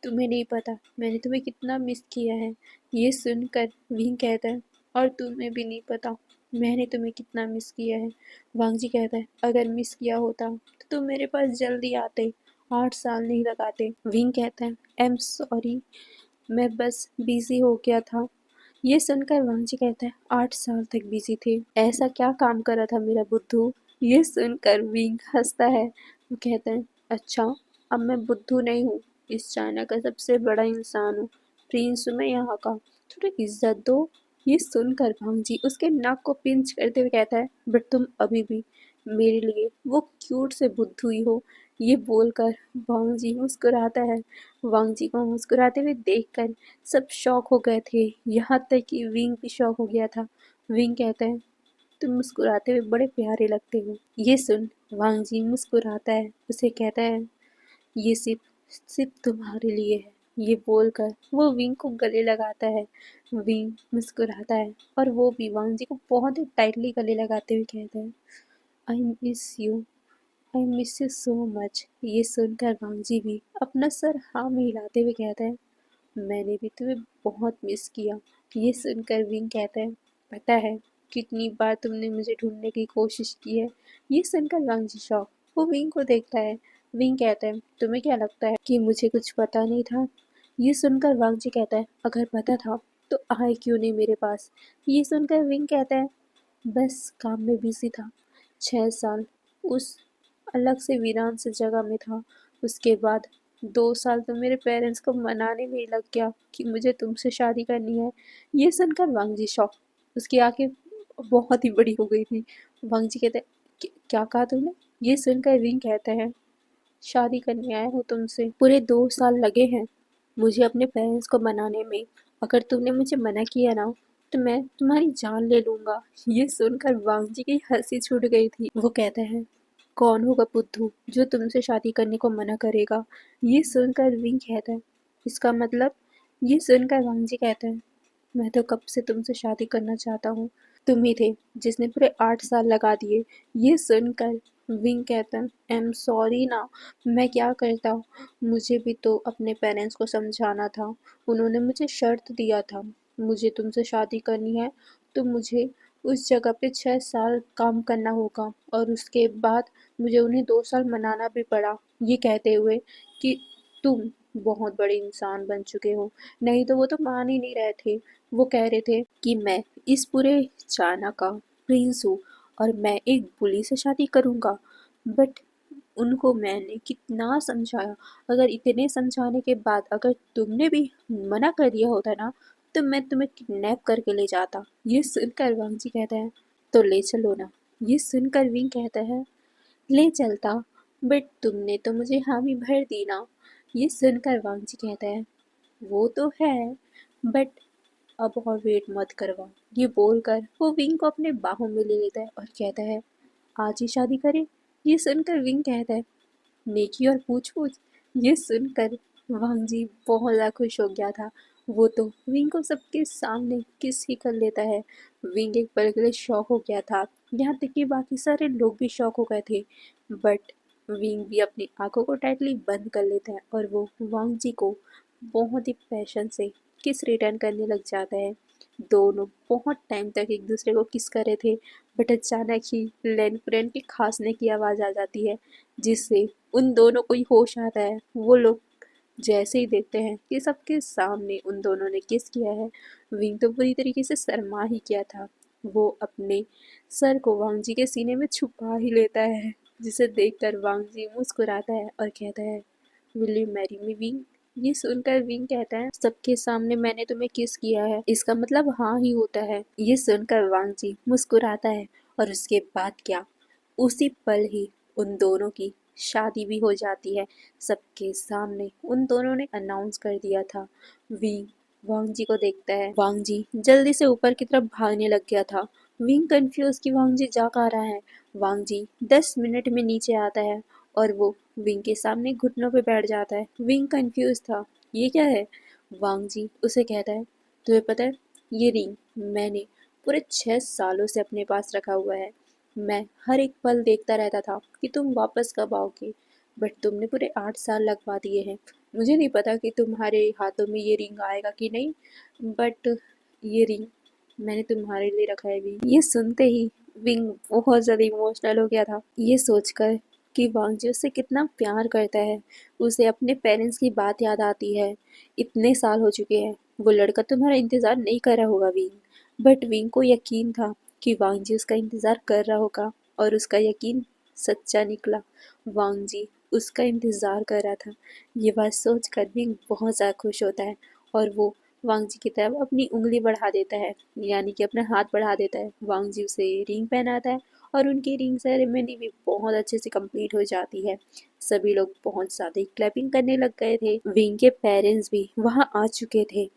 तुम्हें नहीं पता मैंने तुम्हें कितना मिस किया है। ये सुनकर विंग कहता है, और तुम्हें भी नहीं पता मैंने तुम्हें कितना मिस किया है। वांग जी कहता है, अगर मिस किया होता तो तुम मेरे पास जल्दी आते, 8 साल नहीं लगाते। विंग कहता है, आई एम सॉरी, मैं बस बिजी हो गया था। ये सुनकर वांग जी कहता है, 8 साल तक बिजी थे, ऐसा क्या काम करा था मेरा बुद्धू। ये सुनकर विंग हंसता है। वो कहता है, अच्छा, अब मैं बुद्धू नहीं हूँ, इस चाइना का सबसे बड़ा इंसान हूँ, प्रिंस हूँ मैं यहाँ का, थोड़ी इज्जत दो। ये सुनकर वांग जी उसके नाक को पिंच करते हुए कहता है, बट तुम अभी भी मेरे लिए वो क्यूट से बुद्धू ही हो। ये बोलकर वांग जी मुस्कुराता है। वांग जी को मुस्कुराते हुए देखकर सब शॉक हो गए थे, यहाँ तक कि विंग भी शॉक हो गया था। विंग कहता है, तुम मुस्कुराते हुए बड़े प्यारे लगते हो। ये सुन वांग जी मुस्कुराता है, उसे कहता है, ये सिर्फ सिर्फ तुम्हारे लिए है। ये बोलकर वो विंग को गले लगाता है। विंग मुस्कुराता है और वो भी वांग जी को बहुत ही टाइटली गले लगाते हुए कहता है, I miss you, I miss you so much. ये सुनकर वांग जी भी अपना सर हाँ में हिलाते हुए कहता है, मैंने भी तुम्हें बहुत मिस किया। ये सुनकर विंग कहता है, पता है कितनी बार तुमने मुझे ढूंढने की कोशिश की है। ये सुनकर वांग जी शॉक, वो विंग को देखता है। विंग कहता है, तुम्हें क्या लगता है कि मुझे कुछ पता नहीं था। ये सुनकर वांग जी कहता है, अगर पता था तो आए क्यों नहीं मेरे पास। ये सुनकर विंग कहता है, बस काम में बिजी था, 6 साल उस अलग से वीरान से जगह में था। उसके बाद 2 साल तो मेरे पेरेंट्स को मनाने में ही लग गया कि मुझे तुमसे शादी करनी है। ये सुनकर वांग जी शॉक, उसकी आंखें बहुत ही बड़ी हो गई थी। वांग जी कहते हैं, क्या कहा तुमने?" ये सुनकर विंग कहता है, शादी करने आया हूँ तुमसे, पूरे 2 साल लगे हैं मुझे अपने पेरेंट्स को मनाने में। अगर तुमने मुझे मना किया ना तो मैं तुम्हारी जान ले लूंगा। ये सुनकर वांग जी की हंसी छूट गई थी। वो कहते हैं, कौन होगा बुद्धू जो तुमसे शादी करने को मना करेगा। ये सुनकर विंग कहता है, इसका मतलब। ये सुनकर वांग जी कहते हैं, मैं तो कब से तुमसे शादी करना चाहता हूँ, तुम ही थे जिसने पूरे 8 साल लगा दिए। ये सुनकर विंग कहता है, आई एम सॉरी ना, मैं क्या करता, मुझे भी तो अपने पेरेंट्स को समझाना था, उन्होंने मुझे शर्त दिया था, मुझे तुमसे शादी करनी है तो मुझे उस जगह पे 6 साल काम करना होगा और उसके बाद मुझे उन्हें 2 साल मनाना भी पड़ा। ये कहते हुए कि तुम बहुत बड़े इंसान बन चुके हो, नहीं तो वो तो मान ही नहीं रहे थे। वो कह रहे थे कि मैं इस पूरे चाइना का प्रिंस हूँ और मैं एक बुली से शादी करूँगा। बट उनको मैंने कितना समझाया, अगर इतने समझाने के बाद अगर तुमने भी मना कर दिया होता ना तो मैं तुम्हें किडनैप करके ले जाता। ये सुनकर वांग जी कहता है, तो ले चलो ना। ये सुनकर विंग कहता है, ले चलता, बट तुमने तो मुझे हामी भर दी ना। ये सुनकर वांग जी कहता है, वो तो है, बट अब और वेट मत करवा। ये बोलकर वो विंग को अपने बाहों में ले लेता है और कहता है, आज ही शादी करें। ये सुनकर विंग कहता है, नेकी और पूछ पूछ। ये सुनकर वांग जी बहुत ज़्यादा खुश हो गया था। वो तो विंग को सबके सामने किस ही कर लेता है। विंग एक पल के लिए शॉक हो गया था, यहाँ तक कि बाकी सारे लोग भी शॉक हो गए थे। बट विंग भी अपनी आंखों को टाइटली बंद कर लेता है और वो वांग जी को बहुत ही पैशन से किस रिटर्न करने लग जाता है। दोनों बहुत टाइम तक एक दूसरे को किस कर रहे थे, बट अचानक ही लेन फ्रेंड की खांसने की आवाज़ आ जाती है, जिससे उन दोनों को ही होश आता है। वो लोग जैसे ही देखते हैं कि सबके सामने उन दोनों ने किस किया है, विंग तो बुरी तरीके से शर्मा ही किया था। वो अपने सर को वांग जी के सीने में छुपा ही लेता है, जिसे देखकर वांग जी मुस्कुराता है और कहता है, will you marry me wing? ये सुनकर विंग कहता है, सबके सामने मैंने तुम्हें किस किया है, इसका मतलब हाँ ही होता है। ये सुनकर वांग जी मुस्कुराता है और उसके बाद क्या, उसी पल ही उन दोनों की शादी भी हो जाती है। सबके सामने उन दोनों ने अनाउंस कर दिया था। विंग वांग जी को देखता है। वांग जी जल्दी से ऊपर की तरफ भागने लग गया था। विंग कंफ्यूज कि वांग जी जा कहाँ रहा है। वांग जी 10 मिनट में नीचे आता है और वो विंग के सामने घुटनों पे बैठ जाता है। विंग कंफ्यूज था, ये क्या है। वांग जी उसे कहता है, तुम्हें पता है, ये रिंग मैंने पूरे 6 सालों से अपने पास रखा हुआ है। मैं हर एक पल देखता रहता था कि तुम वापस कब आओगे, बट तुमने पूरे 8 साल लगवा दिए हैं। मुझे नहीं पता कि तुम्हारे हाथों में ये रिंग आएगा कि नहीं, बट ये रिंग मैंने तुम्हारे लिए रखा है विंग। ये सुनते ही विंग बहुत ज़्यादा इमोशनल हो गया था, ये सोचकर कि वांग जी उससे कितना प्यार करता है। उसे अपने पेरेंट्स की बात याद आती है। इतने साल हो चुके हैं, वो लड़का तुम्हारा इंतज़ार नहीं कर रहा होगा विंग। बट विंग को यकीन था कि वांग जी उसका इंतज़ार कर रहा होगा और उसका यकीन सच्चा निकला। वांग जी उसका इंतज़ार कर रहा था। ये बात सोचकर विंग बहुत ज़्यादा खुश होता है और वो वांग जी की तरफ अपनी उंगली बढ़ा देता है, यानी कि अपना हाथ बढ़ा देता है। वांग जी उसे रिंग पहनाता है और उनकी रिंग सेरेमनी भी बहुत अच्छे से कंप्लीट हो जाती है। सभी लोग बहुत ज़्यादा क्लैपिंग करने लग गए थे। विंग के पेरेंट्स भी वहाँ आ चुके थे।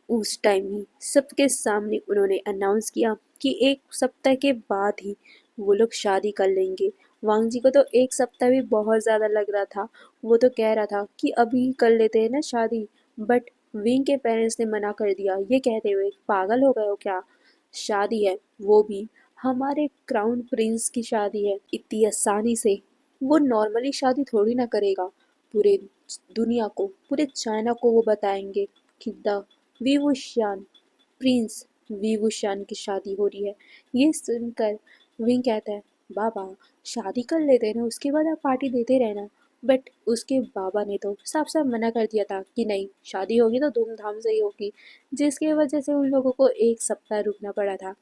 उस टाइम ही सबके सामने उन्होंने अनाउंस किया कि 1 सप्ताह के बाद ही वो लोग शादी कर लेंगे। वांग जी को तो 1 सप्ताह भी बहुत ज़्यादा लग रहा था। वो तो कह रहा था कि अभी कर लेते हैं ना शादी, बट विंग के पेरेंट्स ने मना कर दिया, ये कहते हुए, पागल हो गए हो क्या, शादी है वो भी हमारे क्राउन प्रिंस की शादी है, इतनी आसानी से वो नॉर्मली शादी थोड़ी ना करेगा। पूरे दुनिया को, पूरे चाइना को वो बताएंगे कि द विवुशियान प्रिंस विवुशियान की शादी हो रही है। ये सुनकर विंग कहता है, बाबा शादी कर लेते हैं ना, उसके बाद आप पार्टी देते रहना। बट उसके बाबा ने तो साफ साफ मना कर दिया था कि नहीं, शादी होगी तो धूमधाम से ही होगी, जिसकी वजह से उन लोगों को 1 सप्ताह रुकना पड़ा था।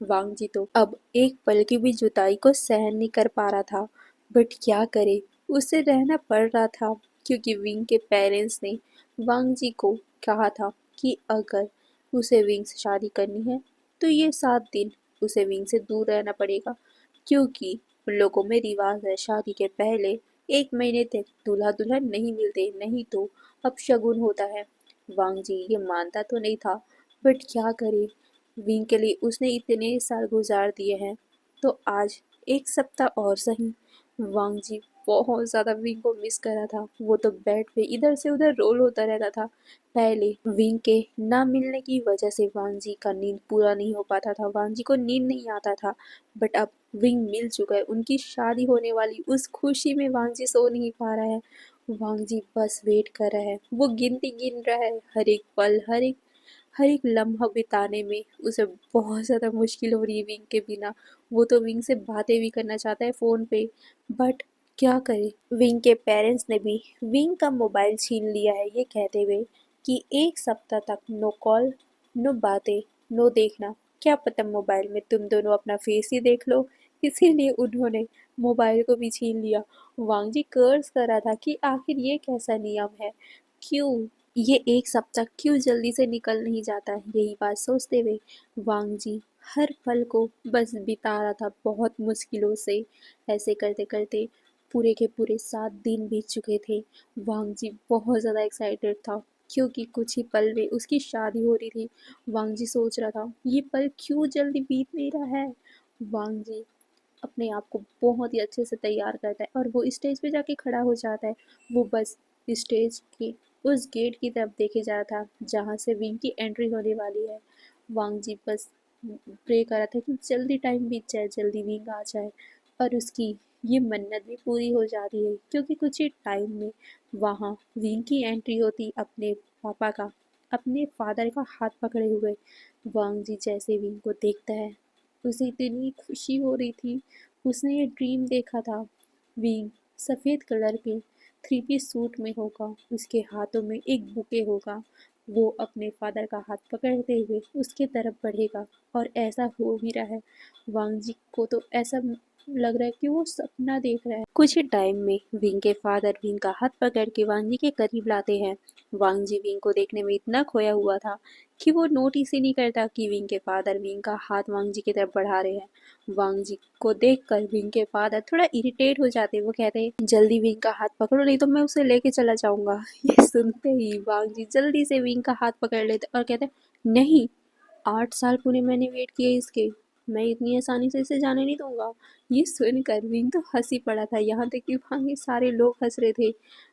वांग जी तो अब एक पल की भी जुताई को सहन नहीं कर पा रहा था, बट क्या करे, उसे रहना पड़ रहा था, क्योंकि विंग के पेरेंट्स ने वांग जी को कहा था कि अगर उसे विंग से शादी करनी है तो ये 7 दिन उसे विंग से दूर रहना पड़ेगा, क्योंकि उन लोगों में रिवाज है शादी के पहले 1 महीने तक दूल्हा दुल्हन नहीं मिलते, नहीं तो अपशगुन होता है। वांग जी ये मानता तो नहीं था, बट क्या करे, विंग के लिए उसने इतने साल गुजार दिए हैं, तो आज 1 सप्ताह और सही। वांग जी बहुत ज़्यादा विंग को मिस कर रहा था। वो तो बेड पे इधर से उधर रोल होता रहता था। पहले विंग के ना मिलने की वजह से वांग जी का नींद पूरा नहीं हो पाता था, वांग जी को नींद नहीं आता था। बट अब विंग मिल चुका है, उनकी शादी होने वाली उस खुशी में वांग जी सो नहीं पा रहा है। वांग जी बस वेट कर रहा है, वो गिनती गिन रहा है, हर एक पल, हर एक लम्हा बिताने में उसे बहुत ज़्यादा मुश्किल हो रही है विंग के बिना। वो तो विंग से बातें भी करना चाहता है फ़ोन पे, बट क्या करे, विंग के पेरेंट्स ने भी विंग का मोबाइल छीन लिया है, ये कहते हुए कि 1 सप्ताह तक नो कॉल, नो बातें, नो देखना। क्या पता मोबाइल में तुम दोनों अपना फेस ही देख लो, इसीलिए उन्होंने मोबाइल को भी छीन लिया। वांग जी कर्ज कर रहा था कि आखिर ये कैसा नियम है, क्यों ये 1 सप्ताह क्यों जल्दी से निकल नहीं जाता है। यही बात सोचते हुए वांग जी हर पल को बस बिता रहा था बहुत मुश्किलों से। ऐसे करते करते पूरे के पूरे 7 दिन बीत चुके थे। वांग जी बहुत ज़्यादा एक्साइटेड था, क्योंकि कुछ ही पल में उसकी शादी हो रही थी। वांग जी सोच रहा था, ये पल क्यों जल्दी बीत नहीं रहा है। वांग जी अपने आप को बहुत ही अच्छे से तैयार करता है और वो स्टेज पे जाके खड़ा हो जाता है। वो बस स्टेज के उस गेट की तरफ देखे जा रहा था जहाँ से विंग की एंट्री होने वाली है। वांग जी बस प्रे कर रहा था कि जल्दी टाइम बीत जाए, जल्दी विंग आ जाए, और उसकी ये मन्नत भी पूरी हो जा रही है, क्योंकि कुछ ही टाइम में वहाँ विंग की एंट्री होती अपने पापा का, अपने फादर का हाथ पकड़े हुए। वांग जी जैसे विंग को देखता है, उसे इतनी खुशी हो रही थी। उसने ये ड्रीम देखा था, विंग सफ़ेद कलर के 3 पीस सूट में होगा, उसके हाथों में एक बुके होगा। वो अपने फादर का हाथ पकड़ते हुए उसके तरफ बढ़ेगा। और ऐसा हो भी रहा है। वांग जी को तो ऐसा लग रहा है कि वो सपना देख रहा है। कुछ ही टाइम में विंग के फादर विंग का हाथ पकड़ के वांग जी के करीब लाते हैं। वांग जी विंग को देखने में इतना खोया हुआ था कि वो नोटिस ही नहीं करता कि विंग के फादर विंग का हाथ वांग जी की तरफ बढ़ा रहे हैं। वांग जी को देखकर विंग के फादर थोड़ा इरिटेट हो जाते। वो कहते हैं जल्दी विंग का हाथ पकड़ो, नहीं तो मैं उसे लेके चला जाऊंगा। ये सुनते ही वांग जी जल्दी से विंग का हाथ पकड़ लेते और कहते हैं नहीं, 8 साल पूरे मैंने वेट किया इसके, मैं इतनी आसानी से इसे जाने नहीं दूंगा। ये सुनकर विंग तो हंसी पड़ा था, यहाँ तक कि वहाँ के सारे लोग हंस रहे थे।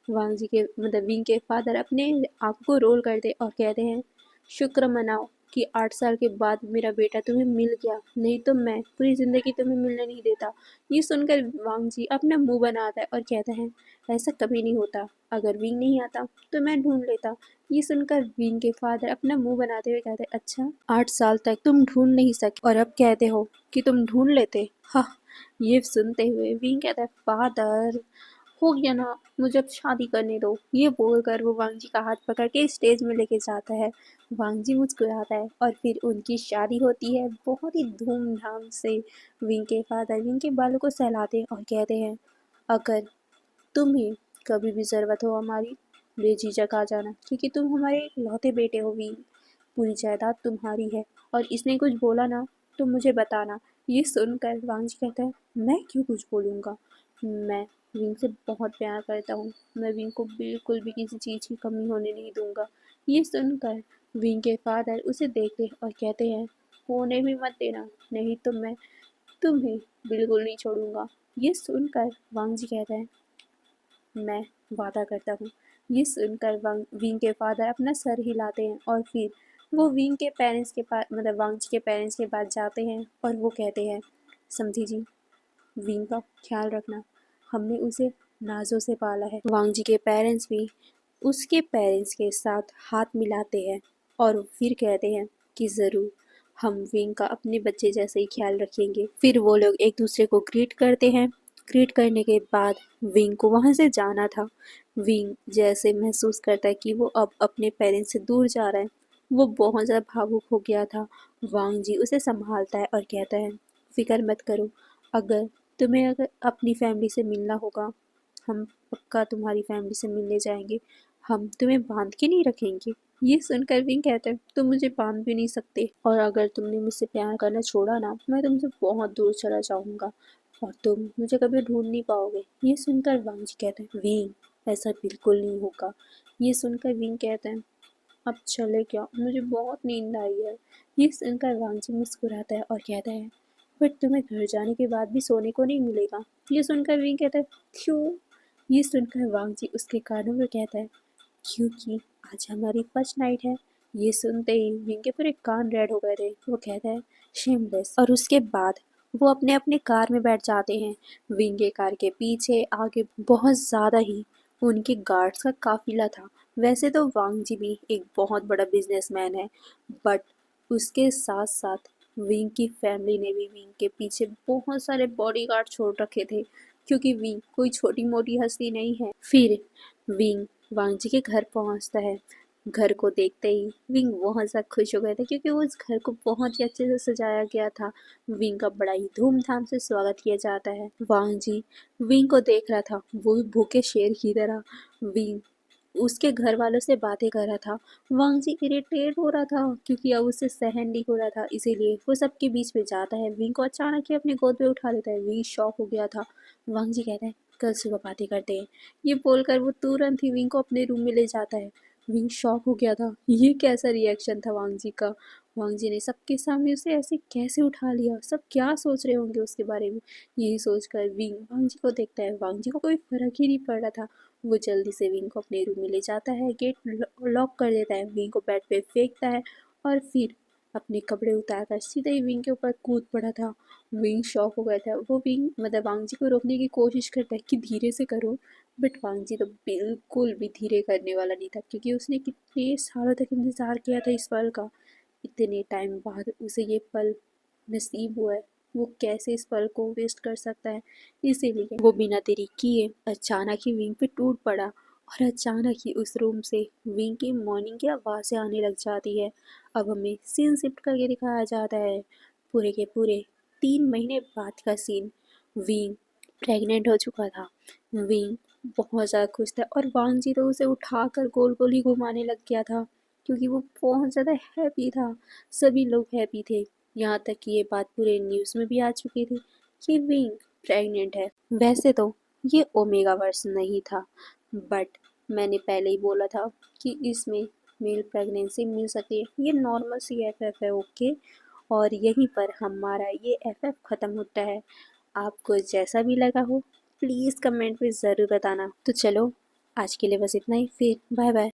वांग जी के मतलब विंग के फादर अपने आप को रोल करते और कहते हैं शुक्र मनाओ कि 8 साल के बाद मेरा बेटा तुम्हें मिल गया, नहीं तो मैं पूरी जिंदगी तुम्हें मिलने नहीं देता। ये सुनकर वांग जी अपना मुंह बनाता है और कहता है ऐसा कभी नहीं होता, अगर विंग नहीं आता तो मैं ढूंढ लेता। ये सुनकर विंग के फादर अपना मुंह बनाते हुए कहते अच्छा, 8 साल तक तुम ढूंढ नहीं सके और अब कहते हो कि तुम ढूंढ लेते। हाँ, ये सुनते हुए विंग कहता है फादर हो गया ना, मुझे अब शादी करने दो। ये बोलकर वो वांग जी का हाथ पकड़ के स्टेज में लेके जाता है। वांग जी मुस्कुराता है और फिर उनकी शादी होती है बहुत ही धूमधाम से। विंग के फादर विंग के बालों को सहलाते हैं और कहते हैं अगर तुम्हें कभी भी ज़रूरत हो हमारी, बेझिझक आ जाना, क्योंकि तुम हमारे इकलौते बेटे हो विंग, पूरी जायदाद तुम्हारी है। और इसने कुछ बोला ना तो मुझे बताना। ये सुनकर वांग जी कहता है मैं क्यों कुछ बोलूँगा, मैं विंग से बहुत प्यार करता हूँ, मैं विंग को बिल्कुल भी किसी चीज़ की कमी होने नहीं दूंगा। ये सुनकर विंग के फादर उसे देखते और कहते हैं होने भी मत देना, नहीं तो मैं तुम्हें बिल्कुल नहीं छोड़ूंगा। ये सुनकर वांग जी कहता है मैं वादा करता हूँ। ये सुनकर विंग के फादर अपना सर हिलाते हैं और फिर वो विंग के पेरेंट्स के पास मतलब वांग जी के पेरेंट्स के पास जाते हैं और वो कहते हैं समधी जी, विंग का ख्याल रखना, हमने उसे नाजों से पाला है। वांग जी के पेरेंट्स भी उसके पेरेंट्स के साथ हाथ मिलाते हैं और फिर कहते हैं कि ज़रूर हम विंग का अपने बच्चे जैसे ही ख्याल रखेंगे। फिर वो लोग एक दूसरे को ग्रीट करते हैं। ग्रीट करने के बाद विंग को वहाँ से जाना था। विंग जैसे महसूस करता है कि वो अब अपने पेरेंट्स से दूर जा रहा है, वो बहुत ज़्यादा भावुक हो गया था। वांग जी उसे संभालता है और कहता है फिक्र मत करो, अगर अपनी फैमिली से मिलना होगा, हम पक्का तुम्हारी फैमिली से मिलने जाएंगे, हम तुम्हें बांध के नहीं रखेंगे। ये सुनकर विंग कहता है तुम मुझे बांध भी नहीं सकते, और अगर तुमने मुझसे प्यार करना छोड़ा ना, मैं तुमसे बहुत दूर चला जाऊंगा और तुम मुझे कभी ढूंढ नहीं पाओगे। ये सुनकर वांग जी कहते हैं विंग ऐसा बिल्कुल नहीं होगा। ये सुनकर विंग कहते हैं अब चले क्या, मुझे बहुत नींद आई है। ये सुनकर वांग जी मुस्कुराता है और कहता है बट तुम्हें घर जाने के बाद भी सोने को नहीं मिलेगा। ये सुनकर विंग कहता है क्यों। ये सुनकर वांग जी उसके कानों में कहता है क्योंकि आज हमारी फर्स्ट नाइट है। ये सुनते ही विंग के पूरे कान रेड हो गए थे। वो कहता है शेमलेस, और उसके बाद वो अपने अपने कार में बैठ जाते हैं। विंग के कार के पीछे आगे बहुत ज़्यादा ही उनके गार्ड्स का काफिला था। वैसे तो वांग जी भी एक बहुत बड़ा बिजनेसमैन है, बट उसके साथ साथ विंग की फैमिली ने भी विंग के पीछे बहुत सारे बॉडीगार्ड छोड़ रखे थे, क्योंकि विंग कोई छोटी मोटी हस्ती नहीं है। फिर विंग वांग जी के घर पहुंचता है। घर को देखते ही विंग बहुत ज़्यादा खुश हो गया था, क्योंकि उस घर को बहुत ही अच्छे से सजाया गया था। विंग का बड़ा ही धूमधाम से स्वागत किया जाता है। वांग जी विंग को देख रहा था, वो भी भूखे शेर की तरह। विंग उसके घर वालों से बातें कर रहा था। वांग जी इरिटेट हो रहा था, क्योंकि अब उसे सहन नहीं हो रहा था, इसीलिए वो सबके बीच में जाता है। विंग को अचानक ही अपने गोद में उठा लेता है। विंग शॉक हो गया था। वांग जी कहता है कल सुबह बातें करते हैं। ये बोलकर वो तुरंत ही विंग को अपने रूम में ले जाता है। विंग शॉक हो गया था, ये कैसा रिएक्शन था वांग जी का। वांग जी ने सबके सामने उसे ऐसे कैसे उठा लिया, सब क्या सोच रहे होंगे उसके बारे में। यही सोचकर विंग वांग जी को देखता है। वांग जी को कोई फर्क ही नहीं पड़ रहा था। वो जल्दी से विंग को अपने रूम में ले जाता है, गेट लॉक कर देता है, विंग को बेड पे फेंकता है और फिर अपने कपड़े उतारकर सीधे ही विंग के ऊपर कूद पड़ा था। विंग शॉक हो गया था। वो विंग मतलब वांग जी को रोकने की कोशिश करता है कि धीरे से करो, बट वांग जी तो बिल्कुल भी धीरे करने वाला नहीं था, क्योंकि उसने कितने सालों तक इंतज़ार किया था इस पल का। इतने टाइम बाद उसे ये पल नसीब हुआ है, वो कैसे इस पल को वेस्ट कर सकता है। इसीलिए वो बिना देरी किए अचानक ही विंग पे टूट पड़ा और अचानक ही उस रूम से विंग की मॉर्निंग की आवाज़ें आने लग जाती है। अब हमें सीन शिफ्ट करके दिखाया जाता है पूरे के पूरे 3 महीने बाद का सीन। विंग प्रेग्नेंट हो चुका था। विंग बहुत ज़्यादा खुश था और वांग जी तो उसे उठाकर गोल गोल ही घुमाने लग गया था क्योंकि वो बहुत ज़्यादा हैप्पी था। सभी लोग हैप्पी थे, यहाँ तक कि ये बात पूरे न्यूज़ में भी आ चुकी थी कि विंग प्रेग्नेंट है। वैसे तो ये ओमेगा वर्स नहीं था, बट मैंने पहले ही बोला था कि इसमें मेल प्रेगनेंसी मिल सकती है। ये नॉर्मल सी एफएफ है, ओके। और यहीं पर हमारा ये एफएफ ख़त्म होता है। आपको जैसा भी लगा हो प्लीज़ कमेंट में ज़रूर बताना। तो चलो आज के लिए बस इतना ही, फिर बाय बाय।